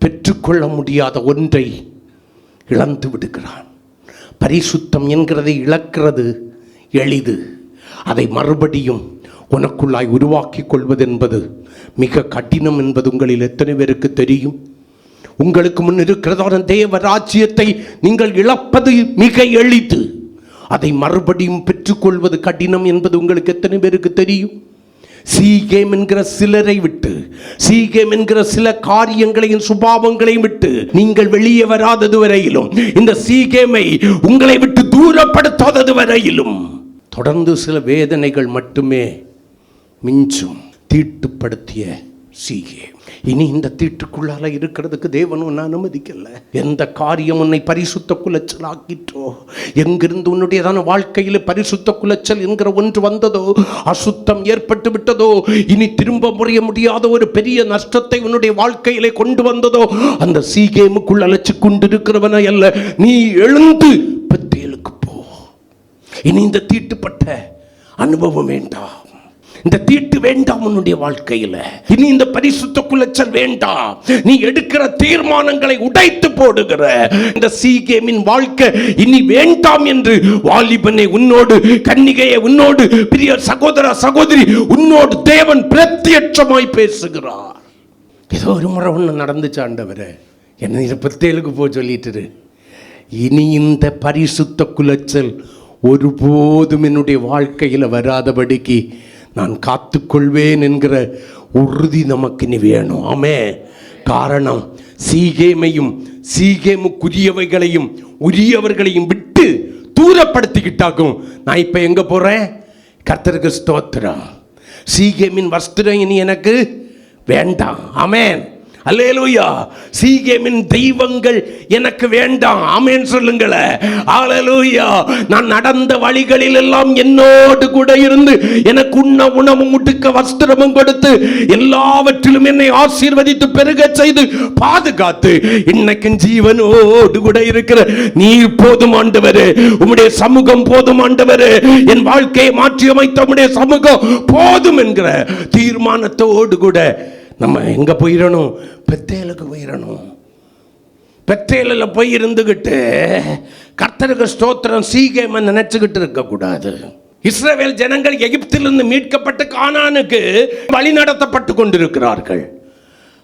பெற்றுக்கொள்ள முடியாத ஒன்றை இழந்து விடுகிறான். பரிசுத்தம் என்கிறதை இழக்கிறது எளிது. அதை மறுபடியும் உனக்குள்ளாய் உருவாக்கி கொள்வது என்பது மிக கடினம் என்பது உங்களில் எத்தனை பேருக்கு தெரியும்? உங்களுக்கு முன் இருக்கிறதான தேவ ராஜ்யத்தை நீங்கள் இழப்பது மிக எளிது. அதை மறுபடியும் பெற்றுக்கொள்வது கடினம் என்பது உங்களுக்கு எத்தனை பேருக்கு தெரியும்? சீகேம் என்கிற சிலரை விட்டு, சீகேம் என்கிற சில காரியங்களையும் சுபாவங்களையும் விட்டு நீங்கள் வெளியே வராதது வரையிலும், இந்த சீகேமை உங்களை விட்டு தூரப்படுத்தாதது வரையிலும் தொடர்ந்து சில வேதனைகள் மட்டுமே மிஞ்சும். தீட்டுப்படுத்திய சீகேம். இனி இந்த தீட்டுக்குள்ளால இருக்கிறதுக்கு தேவன் உன்னை அனுமதிக்கல. எந்த காரியம் உன்னை பரிசுத்த குலைச்சல் ஆக்கிட்டோ, எங்கிருந்து உன்னுடையதான வாழ்க்கையில் பரிசுத்த குலைச்சல் என்கிற ஒன்று வந்ததோ, அசுத்தம் ஏற்பட்டு விட்டதோ, இனி திரும்ப முறைய முடியாத ஒரு பெரிய நஷ்டத்தை உன்னுடைய வாழ்க்கையிலே கொண்டு வந்ததோ, அந்த சீகேமுக்குள் அழைச்சு கொண்டிருக்கிறவனை அல்ல, நீ எழுந்து பெத்தேலுக்கு போ. இனி இந்த தீட்டுப்பட்ட அனுபவம் வேண்டாம், இந்த தீட்டு வேண்டாம் உன்னுடைய வாழ்க்கையில். இனி இந்த பரிசுத்த குலைச்சல் வேண்டாம். நீ எடுக்கிற தீர்மானங்களை உடைத்து போடுகிற இந்த சீகேமின் வாழ்க்கை இனி வேண்டாம் என்று வாலிபனை உன்னோடு, கன்னிகையை உன்னோடு, பிரிய சகோதர சகோதரி உன்னோடு தேவன் பிரத்யட்சமாய் பேசுகிறார். ஏதோ ஒரு முறை ஒன்று நடந்துச்சு, ஆண்டவரே என்ன பெத்தேலுக்கு போ சொல்லிட்டு, இனி இந்த பரிசுத்த குலைச்சல் ஒருபோதும் என்னுடைய வாழ்க்கையில் வராதபடிக்கு நான் காத்துக்கொள்வேன் என்கிற உறுதி நமக்கு இனி வேணும். ஆமே. காரணம், சீகேமையும் சீகேமுக்குரியவைகளையும் உரியவர்களையும் விட்டு தூரப்படுத்திக்கிட்டாக்கும். நான் இப்ப எங்க போறேன்? கர்த்தருக்கு ஸ்தோத்திரம். சீகேமின் வஸ்திரம் இனி எனக்கு வேண்டாம். ஆமென். அல்லேலூயா. சீகேமின் தெய்வங்கள் எனக்கு வேண்டாம். ஆமென் சொல்லுங்களேன். அல்லேலூயா. நான் நடந்த வழிகளில் எல்லாம் என்னோடு கூட இருந்து எனக்கு உண்ண உணவும் உடுக்க வஸ்திரமும் கொடுத்து எல்லாவற்றிலும் என்னை ஆசீர்வதித்து பெருக செய்து பாதுகாத்து இன்னைக்கு ஜீவனோடு கூட இருக்கிற நீர் போதும் ஆண்டவரே, உம்முடைய சமூகம் போதும் ஆண்டவரே, என் வாழ்க்கையை மாற்றி அமைத்த உம்முடைய சமூகம் போதும் என்கிற தீர்மானத்தோடு கூட நம்ம எங்க போயிடணும்? பெத்தேலுக்கு போயிடணும். பெத்தேலில் போய் இருந்துகிட்டு கர்த்தருக்கு ஸ்தோத்திரம் சீகேமை நினைச்சுக்கிட்டு இருக்க கூடாது. இஸ்ரவேல் ஜனங்கள் எகிப்திலிருந்து மீட்கப்பட்டு கானானுக்கு வழி நடத்தப்பட்டு கொண்டிருக்கிறார்கள்.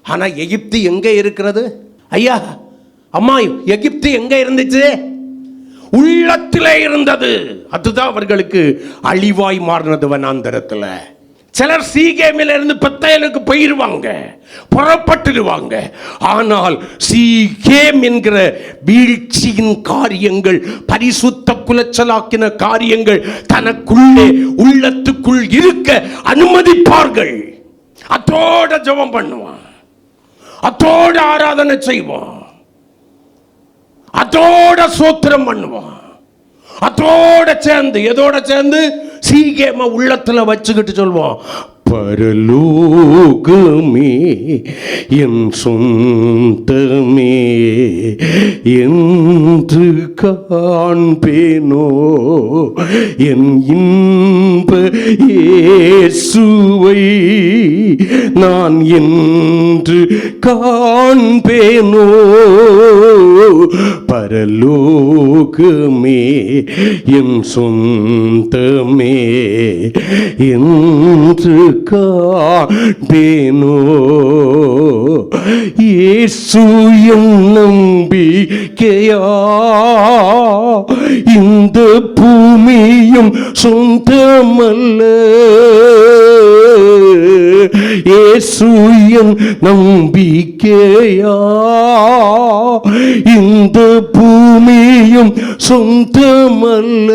ஆனா எகிப்து எங்க இருக்கிறது? ஐயா அம்மா, எகிப்து எங்க இருந்துச்சு? உள்ளத்திலே இருந்தது. அதுதான் அவர்களுக்கு அழிவாய் மாறினது வனாந்தரத்தில். சிலர் சீகேமில் இருந்து பெத்தேலுக்கு போயிருவாங்க, புறப்பட்டுருவாங்க. ஆனால் சீகேம் என்கிற வீழ்ச்சியின் காரியங்கள், பரிசுத்த குலைச்சலாக்கின காரியங்கள் தனக்குள்ளே உள்ளத்துக்குள் இருக்க அனுமதிப்பார்கள். அதோட ஜெபம் பண்ணுவான், அதோட ஆராதனை செய்வான், அதோட சோத்திரம் பண்ணுவான், அதோட சேர்ந்து எதோட சேர்ந்து சீகேம உள்ளத்துல வச்சுக்கிட்டு சொல்வோம், பரலோகமே என் சொந்தமே என்று காண்பேனோ என் இன்ப இயேசுவை நான் என்று காண்பேனோ. பரலோகமே என் சொந்தமே என்று காண்பேனோ. இயேசு என் நம்பிக்கையா, இந்த பூமியும் சொந்தமல்ல. இயேசு என் நம்பிக்கையா, இந்த பூமியும் சொந்தமல்ல.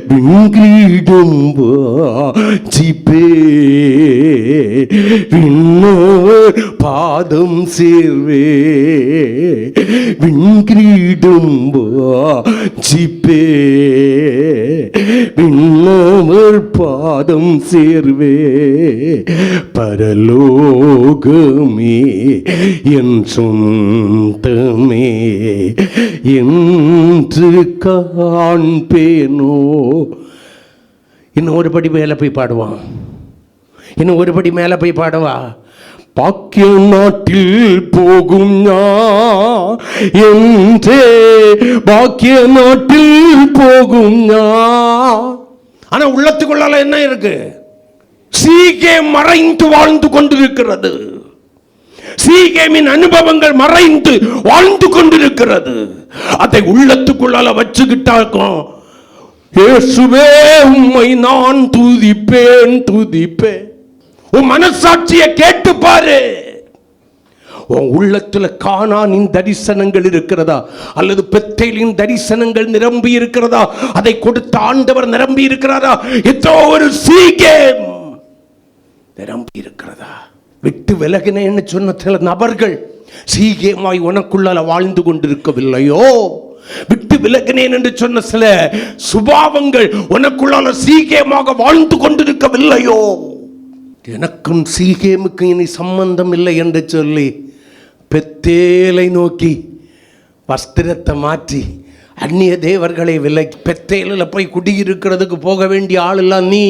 விங்கிடும் வாஞ்சிப்பே விண்ணோர் பாதம் சேர்வே. விங்கிடும் வாஞ்சிப்பே விண்ணோர் பாதம் சேர்வே. பரலோகமே என் சொந்தமே என்று காண்பேனோ. இன்னும் ஒரு படி மேலே போய் பாடுவான், இன்னும் ஒரு படி மேலே போய் பாடுவா. பாக்கிய நாட்டில் போகும் ஞான் என்றே, பாக்கிய நாட்டில் போகும் ஞான். ஆனா உள்ளத்துக்குள்ளால என்ன இருக்கு? சீகேம் மறைந்து வாழ்ந்து கொண்டிருக்கிறது. சீகேமின் அனுபவங்கள் மறைந்து வாழ்ந்து கொண்டிருக்கிறது. அதை உள்ளத்துக்குள்ளால வச்சுக்கிட்டாக்கும், இயேசுவே உம்மை நான் துதிப்பேன் துதிப்பேன். உன் மனசாட்சியை கேட்டு பாரு. உன் உள்ளத்துல கானானின் தரிசனங்கள் இருக்கிறதா, அல்லது பெத்தேலின் தரிசனங்கள் நிரம்பி இருக்கிறதா? அதை கொடுத்த ஆண்டவர் நிரம்பி இருக்கிறாரா? ஏதோ ஒரு சீகேம் நிரம்பி இருக்கிறதா? விட்டு விலகினேன்னு சொன்ன சில நபர்கள் சீக்கிரமாய் உனக்குள்ள வாழ்ந்து கொண்டிருக்கவில்லையோ? விட்டு விலகினேன் என்று சொன்ன சில சுபாவங்கள் உனக்குள்ளால சீக்கிரமாக வாழ்ந்து கொண்டிருக்கவில்லையோ? எனக்கும் சீகேமுக்கும் இனி சம்பந்தம் இல்லை என்று சொல்லி பெத்தேலை நோக்கி வஸ்திரத்தை மாற்றி அந்நிய தேவர்களை விலக்கி பெத்தேலில் போய் குடியிருக்கிறதுக்கு போக வேண்டிய ஆள் எல்லாம் நீ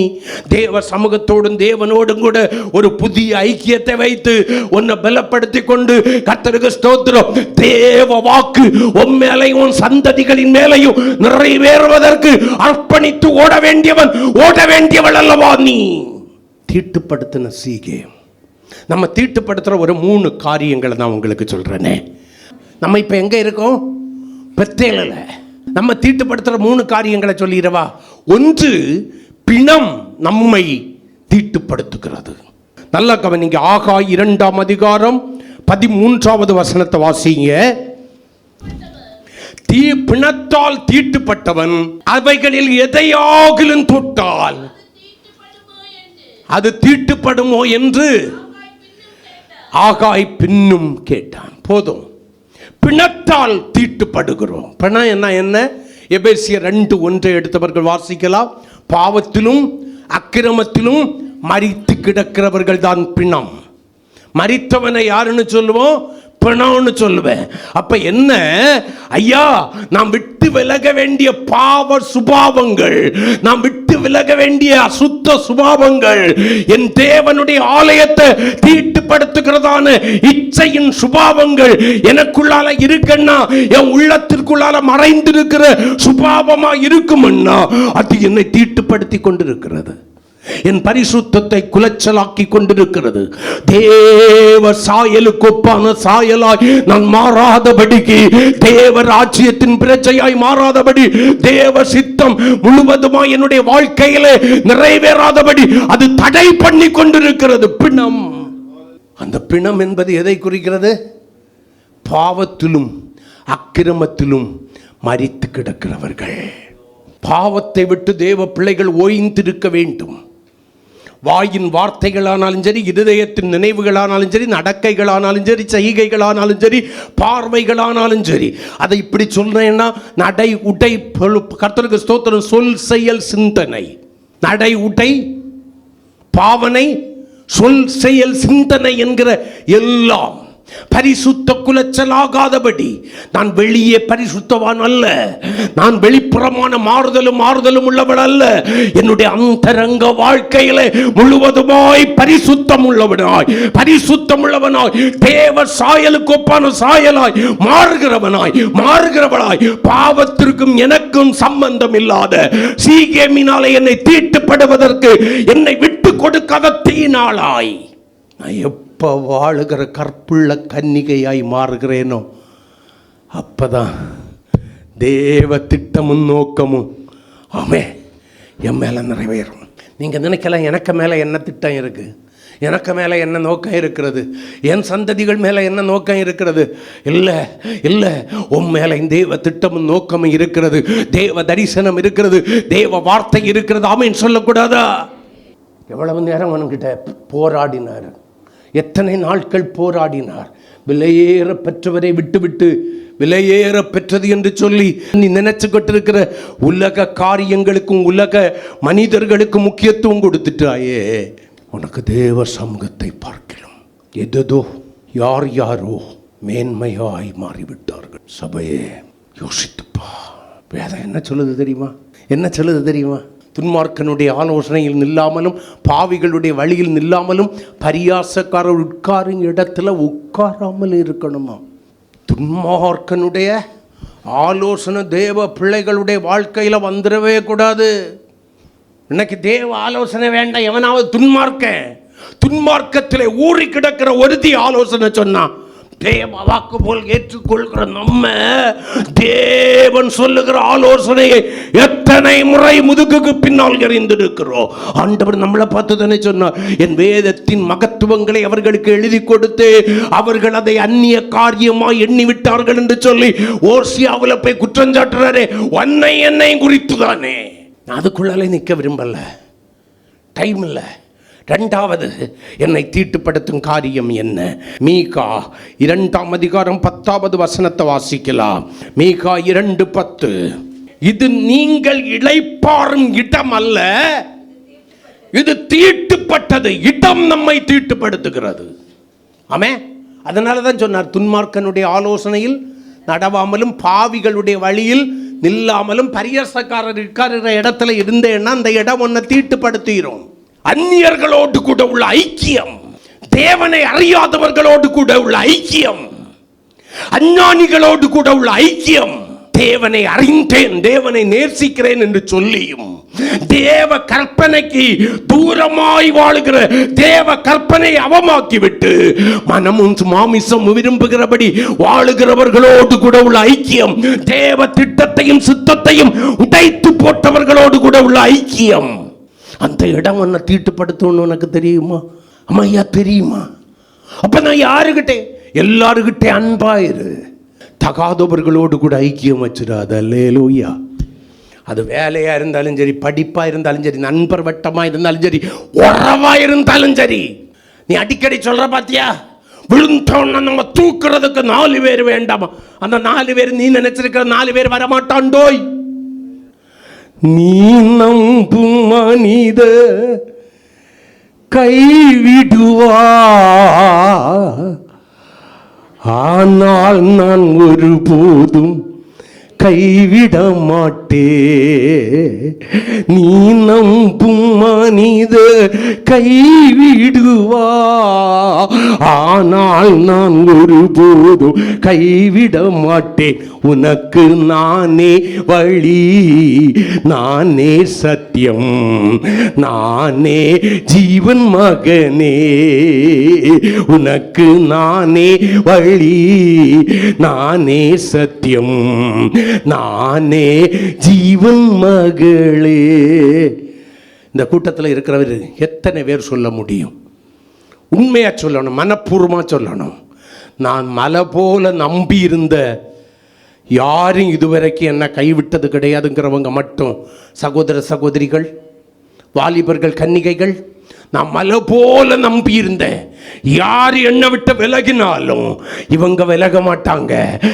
தேவ சமூகத்தோடும் தேவனோடும் கூட ஒரு புதிய ஐக்கியத்தை வைத்து உன்னை பலப்படுத்தி கொண்டு கர்த்தருக்கு ஸ்தோத்திரம், தேவ வாக்கு உன் மேலையும் உன் சந்ததிகளின் மேலையும் நிறைவேறுவதற்கு அர்ப்பணித்து ஓட வேண்டியவள் அல்லவா நீ? தீட்டுப்படுத்தின சீகேம். நம்ம தீட்டுப்படுத்துகிற ஒரு 3 காரியங்களை நான் உங்களுக்கு சொல்கிறேனே. நம்ம இப்போ எங்கே இருக்கோம்? பெத்தேலில். நம்ம தீட்டுப்படுத்துகிற 3 காரியங்களை சொல்லிடவா? 1, பிணம் நம்மை தீட்டுப்படுத்துகிறது. நல்லா கவனிங்க. ஆகாய் 2ஆம் அதிகாரம் 13வது வசனத்தை வாசிங்க. பிணத்தால் தீட்டுப்பட்டவன் அவைகளில் எதையாகிலும் தொட்டால் அது தீட்டுப்படுமோ என்று ஆகாய் பின்னும் கேட்டான். போதும், பிணத்தால் தீட்டுப்படுகிறோம். பிணம் என்ன? எபேசியர் 2:1 எடுத்தவர்கள் வாசிக்கலாம். பாவத்திலும் அக்கிரமத்திலும் மரித்து கிடக்கிறவர்கள் தான் பிணம். மரித்தவனை யாருன்னு சொல்லுவோம்? பிணம்னு சொல்லுவேன். அப்ப என்ன ஐயா, நாம் விட்டு விலக வேண்டிய பாவ சுபாவங்கள், நாம் விட்டு விலக வேண்டிய அசுத்த சுபாவங்கள், என் தேவனுடைய ஆலயத்தை தீட்டுப்படுத்துகிறதான இச்சையின் சுபாவங்கள் எனக்குள்ளால இருக்குன்னா, என் உள்ளத்திற்குள்ளால மறைந்திருக்கிற சுபாவமா இருக்கும்னா அது என்னை தீட்டுப்படுத்தி கொண்டிருக்கிறது. என் பரிசுத்தத்தை குலைச்சலாக்கி கொண்டிருக்கிறது. தேவ சாயலுக்கு ஒப்பான சாயலாய் நான் மாறாதபடிக்கு, தேவ ராஜ்யத்தின் பிரஜையாய் மாறாதபடி, தேவ சித்தம் முழுவதுமாய் என்னுடைய வாழ்க்கையிலே நிறைவேறாதபடி அது தடை பண்ணி கொண்டிருக்கிறது. பிணம். அந்த பிணம் என்பது எதை குறிக்கிறது? பாவத்திலும் அக்கிரமத்திலும் மரித்து கிடக்கிறவர்கள். பாவத்தை விட்டு தேவ பிள்ளைகள் ஓய்ந்திருக்க வேண்டும். வாயின் வார்த்தைகளானாலும் சரி, இருதயத்தின் நினைவுகளானாலும் சரி, நடக்கைகளானாலும் சரி, செய்கைகளானாலும் சரி, பார்வைகளானாலும் சரி. அதை இப்படி சொல்றேன்னா, நடை உடை கர்த்தருக்கு ஸ்தோத்திரம், சொல் செயல் சிந்தனை, நடை உடை பாவனை சொல் செயல் சிந்தனை என்கிற எல்லாம் பரிசுத்த குலைச்சலாகாதபடி. நான் வெளியே பரிசுத்தவான் அல்ல, நான் வெளிப்புறமான மாறுதலும் உள்ளவள் அல்ல. என்னுடைய அந்தரங்க வாழ்க்கையில முழுவதுமாய் பரிசுத்தம் உள்ளவனாய் தேவ சாயலுக்கு ஒப்பான சாயலாய் மாறுகிறவளாய் பாவத்திற்கும் எனக்கும் சம்பந்தம் இல்லாத சீகேமினாலே என்னை தீட்டுப்படுவதற்கு என்னை விட்டு கொடுக்காத தீனாளாய் நான் எப்போ வாழுகிற கற்புள்ள கன்னிகையாய் மாறுகிறேனோ அப்பதான் தேவ திட்டமும் நோக்கமும் என் மேலே நிறைவேறும். நீங்கள் நினைக்கலாம், எனக்கு மேலே என்ன திட்டம் இருக்குது, எனக்கு மேலே என்ன நோக்கம் இருக்கிறது, என் சந்ததிகள் மேலே என்ன நோக்கம் இருக்கிறது? இல்லை, உன் மேலே தேவ திட்டமும் நோக்கமும் இருக்கிறது, தேவ தரிசனம் இருக்கிறது, தேவ வார்த்தை இருக்கிறது. ஆமென் சொல்லக்கூடாதா? எவ்வளவு நேரம் அவன்கிட்ட போராடினார், எத்தனை நாட்கள் போராடினார். விலையேற பெற்றவரை விட்டுவிட்டு விலையேற பெற்றது என்று சொல்லி நீ நினைச்சுக்கிட்டு இருக்கிற உலக காரியங்களுக்கும் உலக மனிதர்களுக்கும் முக்கியத்துவம் கொடுத்துட்டாயே. உனக்கு தேவ சமூகத்தை பார்க்கலாம் எதோ யாரோ மேன்மையாய் மாறிவிட்டார்கள். சபையே யோசித்துப்பா. வேதம் என்ன சொல்லுது தெரியுமா? துன்மார்க்கனுடைய ஆலோசனையில் நில்லாமலும் பாவிகளுடைய வழியில் நில்லாமலும் பரியாசக்காரர் உட்காரும் இடத்துல உட்காராமல் இருக்கணுமா? துன்மார்க்கனுடைய ஆலோசனை தேவ பிள்ளைகளுடைய வாழ்க்கையில் வந்துடவே கூடாது. இன்னைக்கு தேவ ஆலோசனை வேண்டாம். எவனாவது துன்மார்க்கத்திலே ஊறி கிடக்கிற ஒருத்தி ஆலோசனை சொன்னா தேவ வாக்கு போல் ஏற்றுக்கொள்கிற நம்ம தேவன் சொல்லுகிற ஆலோசனையை எத்தனை முறை முதுகுக்கு பின்னால் எறிந்திருக்கிறோம். ஆண்டவர் நம்மளை பார்த்து தானே சொன்னார், என் வேதத்தின் மகத்துவங்களை அவர்களுக்கு எழுதி கொடுத்து அவர்கள் அதை அந்நிய காரியமாய் எண்ணி விட்டார்கள் என்று சொல்லி ஓசியாவில் போய் குற்றஞ்சாட்டுறாரே. என்னை குறித்து தானே. அதுக்குள்ளாலே நிற்க விரும்பல. டைம் இல்லை. இரண்டாவது என்னை தீட்டுப்படுத்தும் காரியம் என்ன? மீகா 2 வசனத்தை வாசிக்கலாம். மீகா 2:10. இது நீங்கள் இளைப்பாறும் இடம் அல்ல, இது தீட்டுப்பட்டது இடம். நம்மை தீட்டுப்படுத்துகிறது. ஆமென். அதனால தான் சொன்னார், துன்மார்க்கனுடைய ஆலோசனையில் நடவாமலும் பாவிகளுடைய வழியில் நில்லாமலும் பரியாசக்காரர் இருக்கிற இடத்துல இருந்தேன்னா அந்த இடம் ஒன்றை தீட்டுப்படுத்திடும். அந்நியர்களோடு கூட உள்ள ஐக்கியம், தேவனை அறியாதவர்களோடு கூட உள்ள ஐக்கியம், அஞ்ஞானிகளோடு கூட உள்ள ஐக்கியம், தேவனை அறிந்தேன், தேவனை நேசிக்கிறேன் என்று சொல்லியும் தேவ கற்பனைக்கு தூரமாய் வாழுகிற, தேவ கற்பனை அவமாக்கிவிட்டு மனமும் மாமிசம் விரும்புகிறபடி வாழுகிறவர்களோடு கூட உள்ள ஐக்கியம், தேவ திட்டத்தையும் சித்தத்தையும் உடைத்து போட்டவர்களோடு கூட உள்ள ஐக்கியம், அந்த இடம் ஒன்ன தீட்டுப்படுத்தணும்னு உனக்கு தெரியுமா? அம்மையா தெரியுமா? அப்ப நான் யாருகிட்டே? எல்லாருகிட்டே அன்பாயிரு. தகாதவர்களோடு கூட ஐக்கியம் வச்சிடாத. அல்லேலூயா. அது வேலையா இருந்தாலும் சரி, படிப்பா இருந்தாலும் சரி, நண்பர் வட்டமா இருந்தாலும் சரி, உறவா இருந்தாலும் சரி. நீ அடிக்கடி சொல்ற பாத்தியா, விழுந்தோன்னா நம்ம தூக்குறதுக்கு 4 பேர் வேண்டாமா? அந்த 4 பேர் நீ நினைச்சிருக்கிற 4 பேர் வரமாட்டாண்டோய். நீ நம்பும் மனித கைவிடுவா, ஆனால் நான் ஒருபோதும் கைவிட மாட்டே. நீ நம்பும் மனித கைவிடுவா, ஆனால் நான் ஒருபோதும் கைவிட மாட்டேன். உனக்கு நானே வழி, நானே சத்தியம், நானே ஜீவன் மகனே. உனக்கு நானே வழி, நானே சத்தியம், நானே ஜீவன் மகளே. இந்த கூட்டத்தில் இருக்கிறவர் எத்தனை பேர் சொல்ல முடியும்? உண்மையா சொல்லணும், மனப்பூர்வமா சொல்லணும். நான் மலை போல நம்பி இருந்த, யாரும் இதுவரைக்கும் என்ன கைவிட்டது கிடையாதுங்கிறவங்க மட்டும், சகோதர சகோதரிகள், வாலிபர்கள், கன்னிகைகள், நான் மலை போல நம்பி இருந்தேன். யார் என்னை விட்டு விலகினாலும் இவங்க விலக மாட்டாங்க,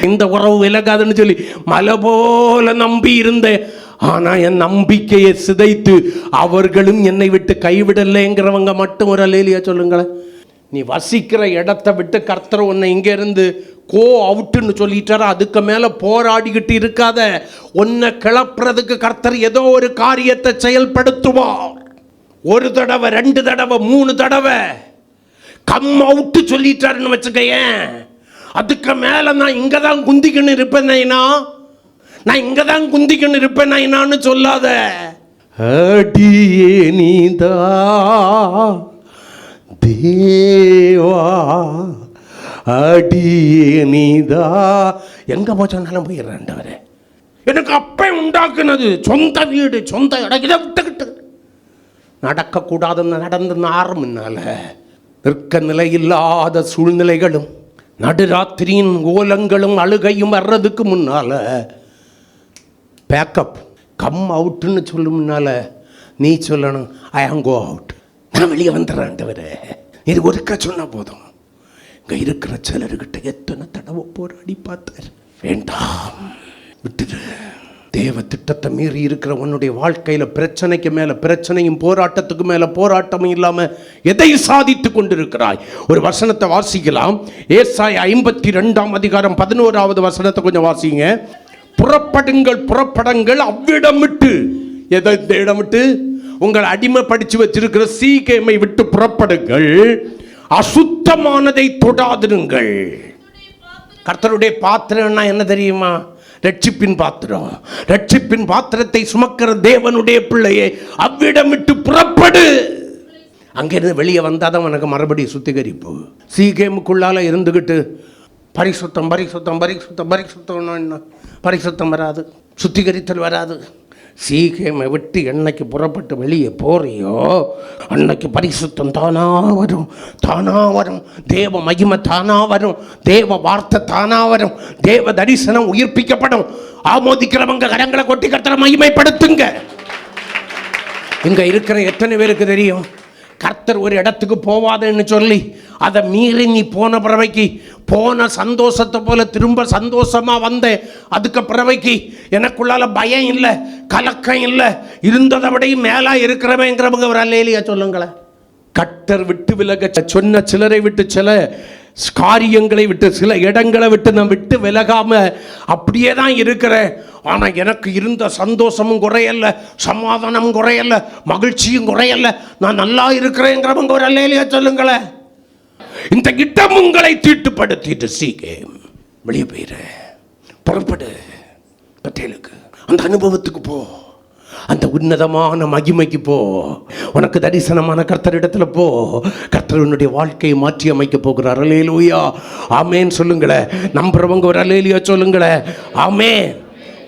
இந்த உறவு விலகாதுன்னு சொல்லி மலை போல நம்பி இருந்தேன். ஆனா என் நம்பிக்கையை சிதைத்து அவர்களும் என்னை விட்டு கைவிடலைங்கிறவங்க மட்டும் ஒரு அல்லேலூயா சொல்லுங்களேன். நீ வசிக்கிற இடத்தை விட்டு கர்த்தர் உன்னை இங்க இருந்து கோ அவுட்டுன்னு சொல்லிட்டாரா, அதுக்கு மேல போராடிக்கிட்டு இருக்காத. உன்னை கிளப்புறதுக்கு கர்த்தர் ஏதோ ஒரு காரியத்தை செயல்படுத்துவார். 1 தடவை 2 தடவை 3 தடவை கம் அவுட்டு சொல்லிட்டாருன்னு வச்சுக்கேன். அதுக்கு மேல நான் இங்க தான் குந்திக்கணும் இருப்பேன், நான் இங்க தான் குந்திக்கணும் இருப்பேன் நான்னு சொல்லாத. அடியே நீதா தேவா, அடியே நீதா. எங்க போச்சாலும் போயிடுறேன். எனக்கு அப்ப உண்டாக்குனது சொந்த வீடு, சொந்த இடம், இதை விட்டுக்கிட்டு நடக்கக்கூடாதுன்னு நடந்து ஆரம்பினால நிற்க நிலையில்லாத சூழ்நிலைகளும் நடுராத்திரியின் ஓலங்களும் அழுகையும் வர்றதுக்கு முன்னால பேக்கப் கம் அவுட்டுன்னு சொல்லும் முன்னால நீ சொல்லணும், ஐ ஆம் கோ அவுட், நான் வெளியே வந்துடுறேன்டவரே. இது ஒருக்க சொன்ன போதும். இங்க இருக்கிற சிலர்கிட்ட எத்தனை தடவை போராடி பார்த்தார். வேண்டாம், விட்டுடு. தேவ திட்டத்தை மீறி இருக்கிற உன்னுடைய வாழ்க்கையில பிரச்சனைக்கு மேல பிரச்சனையும் போராட்டத்துக்கு மேல போராட்டமும் இல்லாம எதை சாதித்து கொண்டிருக்கிறாய்? ஒரு வசனத்தை வாசிக்கலாம். ஏசாயா 52 11 வசனத்தை கொஞ்சம் வாசிங்க. புறப்படுங்கள், புறப்படுங்கள் அவ்விடம் விட்டு. எதை இந்த இடம் விட்டு? உங்கள் அடிமைப்படுத்தி வச்சிருக்கிற சீகேமை விட்டு புறப்படுங்கள், அசுத்தமானதை தொடாதிருங்கள். கர்த்தருடைய பாத்திரம்னா என்ன தெரியுமா? ரட்சிப்பின் பாத்திரம். ரட்சிப்பின் பாத்திரத்தை சுமக்கிற தேவனுடைய பிள்ளையை அவ்விடம் விட்டு புறப்படு. அங்கிருந்து வெளியே வந்தாதான் உனக்கு மறுபடியும் சுத்திகரிப்பு. சீகேமுக்குள்ளால இருந்துகிட்டு பரிசுத்தம் பரிசுத்தம் பரிசுத்தம் பரிசுத்தம் பரிசுத்தம் வராது, சுத்திகரித்தல் வராது. சீகேமை விட்டு என்னைக்கு புறப்பட்டு வெளியே போறியோ அன்னைக்கு பரிசுத்தம் தானா வரும், தானா வரும். தேவ மகிமை தானா வரும், தேவ வார்த்தை தானா வரும், தேவ தரிசனம் உயிர்ப்பிக்கப்படும். ஆமோதிக்கிறவங்க கரங்களை கொட்டி கர்த்தரை மகிமைப்படுத்துங்க. இங்க இருக்கிற எத்தனை பேருக்கு தெரியும், கர்த்தர் ஒரு இடத்துக்கு போவாதேன்னு சொல்லி அதை மீறி நீ போன பிறவைக்கு போன சந்தோஷத்தை போல திரும்ப சந்தோஷமா வந்தேன். அதுக்கு பிறவைக்கு எனக்குள்ளால பயம் இல்லை, கலக்கம் இல்லை, இருந்ததை விடையும் மேலா இருக்கிறவங்கிறவங்க ஒரு அல்லேலியா சொல்லுங்களேன். கர்த்தர் விட்டு விலக சொன்ன சிலரை விட்டு சில காரியங்களை விட்டு சில இடங்களை விட்டு நான் விட்டு விலகாம அப்படியே தான் இருக்கிறேன். ஆனால் எனக்கு இருந்த சந்தோஷமும் குறையல்ல, சமாதானமும் குறையல்ல, மகிழ்ச்சியும் குறையல்ல, நான் நல்லா இருக்கிறேங்கிறவங்க ஒரு அல்லேலியா சொல்லுங்களேன். இந்த இடம் உங்களை தீட்டுப்படுத்திட்டு சீக்கிரம் வெளியே போயிரு, புறப்படு, பத்தேலுக்கு அந்த அனுபவத்துக்கு போ, அந்த உன்னதமான மகிமைக்கு போ, உனக்கு தரிசனமான கர்த்தரிடத்துல போ. கர்த்தர் உன்னுடைய வாழ்க்கையை மாற்றி அமைக்க போகிறார். அல்லேலூயா, ஆமேன் சொல்லுங்களேன். நம்புறவங்க ஒரு அல்லேலூயா சொல்லுங்களேன். ஆமேன்.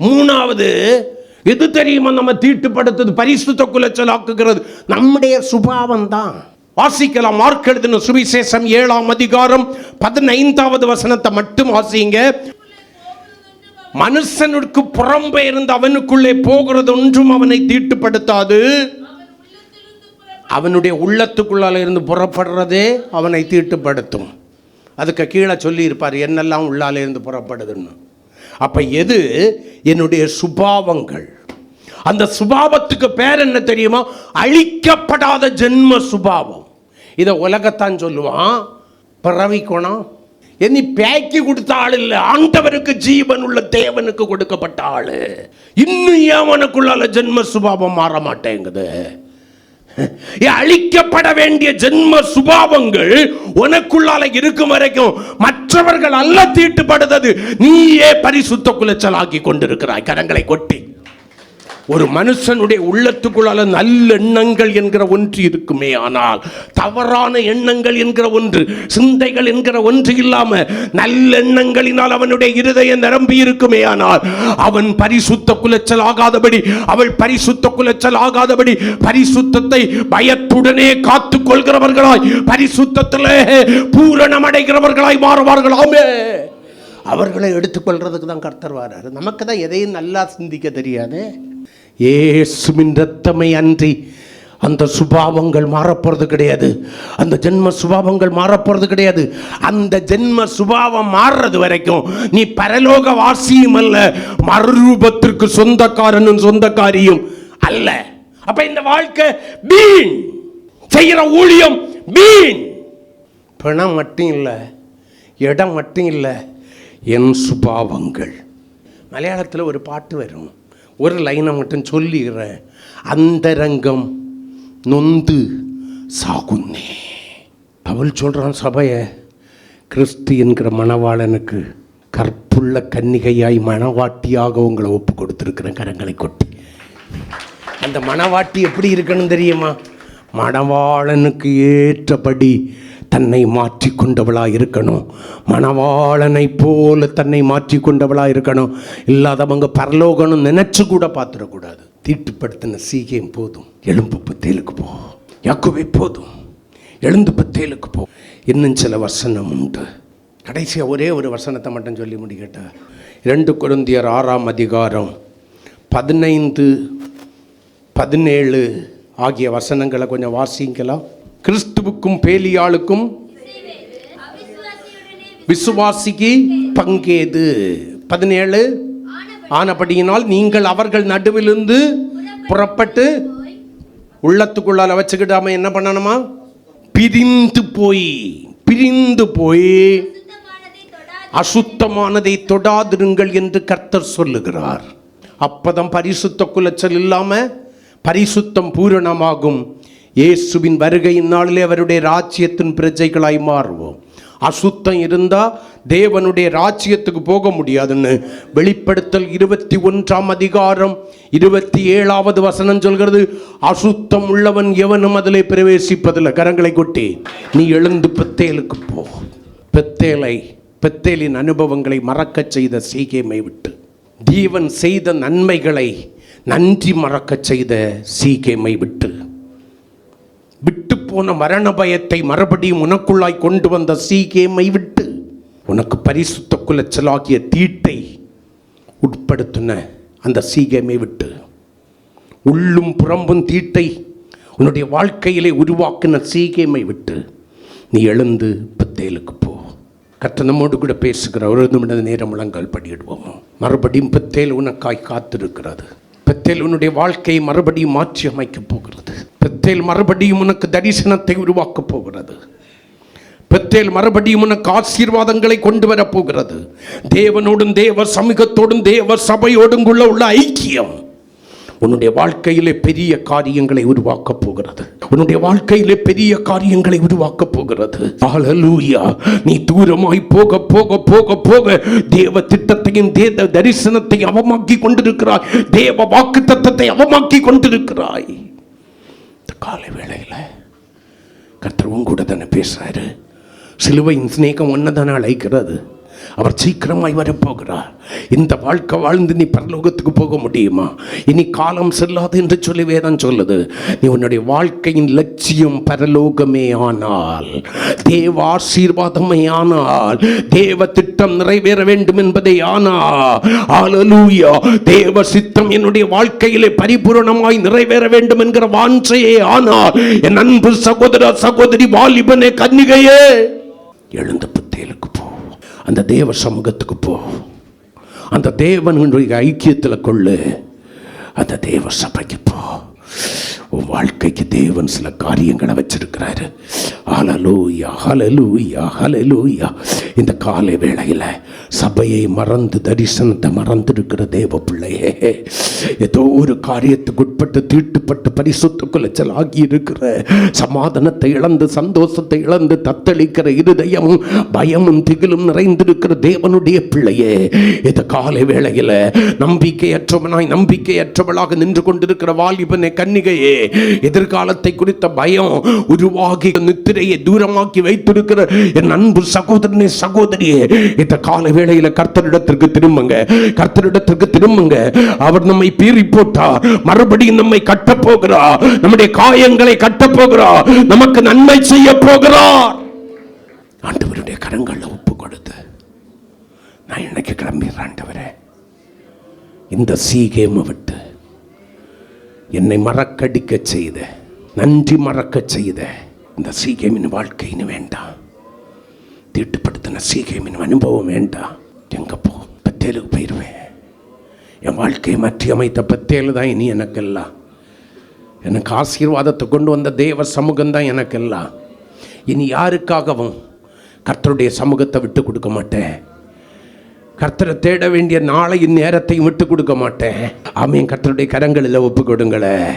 மூணாவது எது தெரியுமா நம்ம தீட்டுப்படுத்துது, பரிசுத்த குலைச்சலாக்குகிறது? நம்முடைய சுபாவம் தான். வாசிக்கலாம். மார்க் எழுதின சுவிசேஷம் 7ஆம் அதிகாரம் 15வது வசனத்தை மட்டும் வாசிங்க. மனுஷனுக்கு புறம்பே இருந்து அவனுக்குள்ளே போகிறது ஒன்றும் அவனை தீட்டுப்படுத்தாது, அவனுடைய உள்ளத்துக்குள்ளால இருந்து புறப்படுறதே அவனை தீட்டுப்படுத்தும். அதுக்கு கீழே சொல்லி இருப்பார் என்னெல்லாம் உள்ளால இருந்து புறப்படுதுன்னு. அப்ப எது? என்னுடைய சுபாவங்கள். அந்த சுபாவத்துக்கு பேர் என்ன தெரியுமா? அழிக்கப்படாத ஜென்ம சுபாவம். இதை உலகத்தான் சொல்லுவான் பிறவி குணம். என்னை பேக்கி கொடுத்த ஆள் இல்லை, ஆண்டவருக்கு ஜீவன் உள்ள தேவனுக்கு கொடுக்கப்பட்ட ஆளு. இன்னும் ஏன் உனக்குள்ளால ஜென்ம சுபாவம் மாற மாட்டேங்குது? அழிக்கப்பட வேண்டிய ஜென்ம சுபாவங்கள் உனக்குள்ளால இருக்கும் வரைக்கும் மற்றவர்கள் அல்ல தீட்டுப்படுவது, நீயே பரிசுத்த குலைச்சலாக்கி கொண்டிருக்கிறாய். கரங்களை கொட்டி. ஒரு மனுஷனுடைய உள்ளத்துக்குள்ளால நல்ல எண்ணங்கள் என்கிற ஒன்று இருக்குமே, ஆனால் தவறான எண்ணங்கள் என்கிற ஒன்று, சிந்தைகள் என்கிற ஒன்று இல்லாம நல்ல எண்ணங்களினால் அவனுடைய இருதயம் நிரம்பி இருக்குமே, ஆனால் அவன் பரிசுத்த குலைச்சல் ஆகாதபடி, அவள் பரிசுத்த குலைச்சல் ஆகாதபடி பரிசுத்தத்தை பயத்துடனே காத்து கொள்கிறவர்களாய், பரிசுத்தத்திலே பூரணம் அடைகிறவர்களாய் மாறுவார்களாமே. அவர்களை எடுத்துக்கொள்றதுக்கு தான் கர்த்தர் வராரு. நமக்கு தான் எதையும் நல்லா சிந்திக்க தெரியாது. இயேசுவின் ரத்தமே அன்றி அந்த சுபாவங்கள் மாறப்போறது கிடையாது. அந்த ஜென்ம சுபாவங்கள் மாறப்போறது கிடையாது. அந்த ஜென்ம சுபாவம் மாறுறது வரைக்கும் நீ பரலோக வாசியும் அல்ல, மறுரூபத்திற்கு சொந்தக்காரனும் சொந்தக்காரியும் அல்ல. அப்ப இந்த வாழ்க்கை வீண், செய்யற ஊழியம் வீண். பணம் மட்டும் இல்லை, இடம் மட்டும் இல்லை, என் சுபாவங்கள். மலையாளத்தில் ஒரு பாட்டு வரும், ஒரு லைனை மட்டும் சொல்லிடுறேன். அந்தரங்கம் நொந்து சாகுன்னே. அவள் சொல்கிறான் சபையை, கிறிஸ்து என்கிற மணவாளனுக்கு கற்புள்ள கன்னிகையாய் மணவாட்டியாக உங்களை ஒப்பு கொடுத்துருக்கிறேன். கரங்களை கொட்டி. அந்த மணவாட்டி எப்படி இருக்கணும் தெரியுமா? மணவாளனுக்கு ஏற்றபடி தன்னை மாற்றிக்கொண்டவளாக இருக்கணும். மணவாளனை போல தன்னை மாற்றிக்கொண்டவளாக இருக்கணும். இல்லாதவங்க பரலோகனும் நினைச்சு கூட பார்த்துடக்கூடாது. தீட்டுப்படுத்தின சீக்கியம் போதும், எழும்பு பத்தேலுக்கு போ. யாக்கோபே போதும், எழுந்து பத்தேலுக்கு போ. இன்னும் சில வசனம் உண்டு. கடைசியாக ஒரே ஒரு வசனத்தை மட்டும் சொல்லி முடிக்கட்டா? 2 கொரிந்தியர் 6ஆம் அதிகாரம் 15, 17 ஆகிய வசனங்களை கொஞ்சம் வாசிக்கலாம். கிறிஸ்துவுக்கும் பேலியாளுக்கும் விசுவாசிக்கு பங்கேது. 17 ஆனபடியினால் நீங்கள் அவர்கள் நடுவிலிருந்து புறப்பட்டு உள்ளத்துக்குள்ளால வச்சுக்கிட்டாம என்ன பண்ணணுமா? பிரிந்து போய் அசுத்தமானதை தொடாதிருங்கள் என்று கர்த்தர் சொல்லுகிறார். அப்பதான் பரிசுத்த குலைச்சல் இல்லாம பரிசுத்தம் பூரணமாகும். இயேசுவின் வருகையின் நாளிலே அவருடைய ராஜ்யத்தின் பிரஜைகளாய் மாறுவோம். அசுத்தம் இருந்தா தேவனுடைய ராஜ்யத்துக்கு போக முடியாதுன்னு வெளிப்படுத்தல் 21ஆம் அதிகாரம் 27வது வசனம் சொல்கிறது. அசுத்தம் உள்ளவன் எவனும் அதிலே பிரவேசிப்பதில்லை. கரங்களை கொட்டி நீ எழுந்து பெத்தேலுக்கு போ. பெத்தேலின் அனுபவங்களை மறக்க செய்த சீகேமை விட்டு, தேவன் செய்த நன்மைகளை நன்றி மறக்க செய்த சீகேமை விட்டு போன மரண பயத்தை மறுபடியும் உனக்குள்ளாய் கொண்டு வந்த சீகேமை விட்டு, உனக்கு பரிசுத்த குலைச்சலாகிய தீட்டை உட்படுத்தின அந்த சீகேமை விட்டு, உள்ளும் புறம்பும் தீட்டை உன்னுடைய வாழ்க்கையிலே உருவாக்கின சீகேமை விட்டு நீ எழுந்து பெத்தேலுக்கு போ. கர்த்தர் நம்மோடு கூட பேசுகிற ஒரு நிமிட நேரம் முழங்கால் படியிடுவோமோ. மறுபடியும் பெத்தேல் உனக்காய் காத்திருக்கிறது. பெத்தேல் உன்னுடைய வாழ்க்கையை மறுபடியும் மாற்றி அமைக்கப் போகிறது. பெத்தேல் மறுபடியும் உனக்கு தரிசனத்தை உருவாக்கப் போகிறது. பெத்தேல் மறுபடியும் உனக்கு ஆசீர்வாதங்களை கொண்டு வரப்போகிறது. தேவனோடும் தேவ சமூகத்தோடும் தேவ சபையோடும் உள்ள ஐக்கியம் உன்னுடைய வாழ்க்கையிலே பெரிய காரியங்களை உருவாக்கப் போகிறது. உன்னுடைய வாழ்க்கையிலே பெரிய காரியங்களை உருவாக்கப் போகிறது. ஹல்லேலூயா. நீ தூரமாய் போக போக போக போக தேவ திட்டத்தையும் தேவ தரிசனத்தையும் அவமாக்கி கொண்டிருக்கிறாய். தேவ வாக்குத்தத்தத்தை அவமாக்கி கொண்டிருக்கிறாய். இந்த காலை வேளையில் கர்த்தர் உன் கூட தானே பேசுறாரு. சிலுவையின் சிநேகம் ஒன்னதானே அழைக்கிறது. அவர் சீக்கிரமாய் வரப்போகிறார். இந்த வாழ்க்கை வாழ்ந்து நீ பரலோகத்துக்கு போக முடியுமா? இனி காலம் செல்லாது என்று சொல்லி வேதம் சொல்லுது. நீ உன்னுடைய வாழ்க்கையின் லட்சியம் பரலோகமே ஆனால், தேவ ஆசீர்வாதமே ஆனால், தேவ திட்டம் நிறைவேற வேண்டும் என்பதை ஆனால், ஹல்லேலூயா, தேவ சித்தம் என்னுடைய வாழ்க்கையிலே பரிபூரணமாய் நிறைவேற வேண்டும் என்கிற வாஞ்சையே ஆனால், என் அன்பு சகோதர சகோதரி, வாலிபனே, கன்னிகையே, எழுந்த பெத்தேலுக்கு போ. அந்த தேவ சமூகத்துக்கு போ. அந்த தேவனுடைய ஐக்கியத்தில் கொள்ளு. அந்த தேவ சபைக்கு போ. உன் வாழ்க்கைக்கு தேவன் சில காரியங்களை வச்சிருக்கிறாரு. ஹல்லேலூயா, ஹல்லேலூயா, ஹல்லேலூயா. இந்த காலை வேளையில் சபையை மறந்து தரிசனத்தை மறந்திருக்கிற தேவ பிள்ளையே, ஏதோ ஒரு காரியத்துக்கு உட்பட்டு தீட்டுப்பட்டு பரிசுத்த குலைச்சல் ஆகி இருக்கிற, சமாதானத்தை இழந்து சந்தோஷத்தை இழந்து தத்தளிக்கிற இருதயமும் பயமும் திகிலும் நிறைந்திருக்கிற தேவனுடைய பிள்ளையே, இந்த காலை வேளையில் நம்பிக்கையற்றவளாக நின்று கொண்டிருக்கிற வாலிபனை, கன்னிகையே, எதிர்காலத்தை குறித்த பயம் உருவாகி நித்திரையை தூரமாக்கி வைத்திருக்கிற என் அன்பு சகோதரனே, சகோதரியே, இந்த கால வேளையில கர்த்தரிடத்திற்கு திரும்புங்க. கர்த்தரிடத்திற்கு திரும்புங்க. அவர் நம்மை பீறி போட்டார், மறுபடியும் நம்மை கட்டப் போகிறார். நம்முடைய காயங்களை கட்டப் போகிறார். நமக்கு நன்மை செய்ய போகிறார். ஆண்டவருடைய கரங்களை ஒப்பு கொடுத்து நான் இன்னைக்கு கிளம்பிடுறேன். ஆண்டவரே, இந்த சீகேமை விட்டு என்னை மறக்கடிக்க செய்த, நன்றி மறக்க செய்த இந்த சீகேமின் வாழ்க்கைன்னு வேண்டாம். தீட்டுப்படுத்தின சீகேமின் அனுபவம் வேண்டாம். எங்க போ, பெத்தேலுக்கு போயிடுவேன். என் வாழ்க்கையை மாற்றி அமைத்த பெத்தேலு தான் இனி எனக்கெல்லாம். எனக்கு ஆசீர்வாதத்தை கொண்டு வந்த தேவ சமூகம் தான் எனக்கெல்லாம். இனி யாருக்காகவும் கர்த்தருடைய சமூகத்தை விட்டு கொடுக்க மாட்டேன். கர்த்தரை தேட வேண்டிய நாளையின் நேரத்தையும் விட்டு கொடுக்க மாட்டேன். ஆமென். கர்த்தருடைய கரங்களில் ஒப்பு கொடுங்களேன்.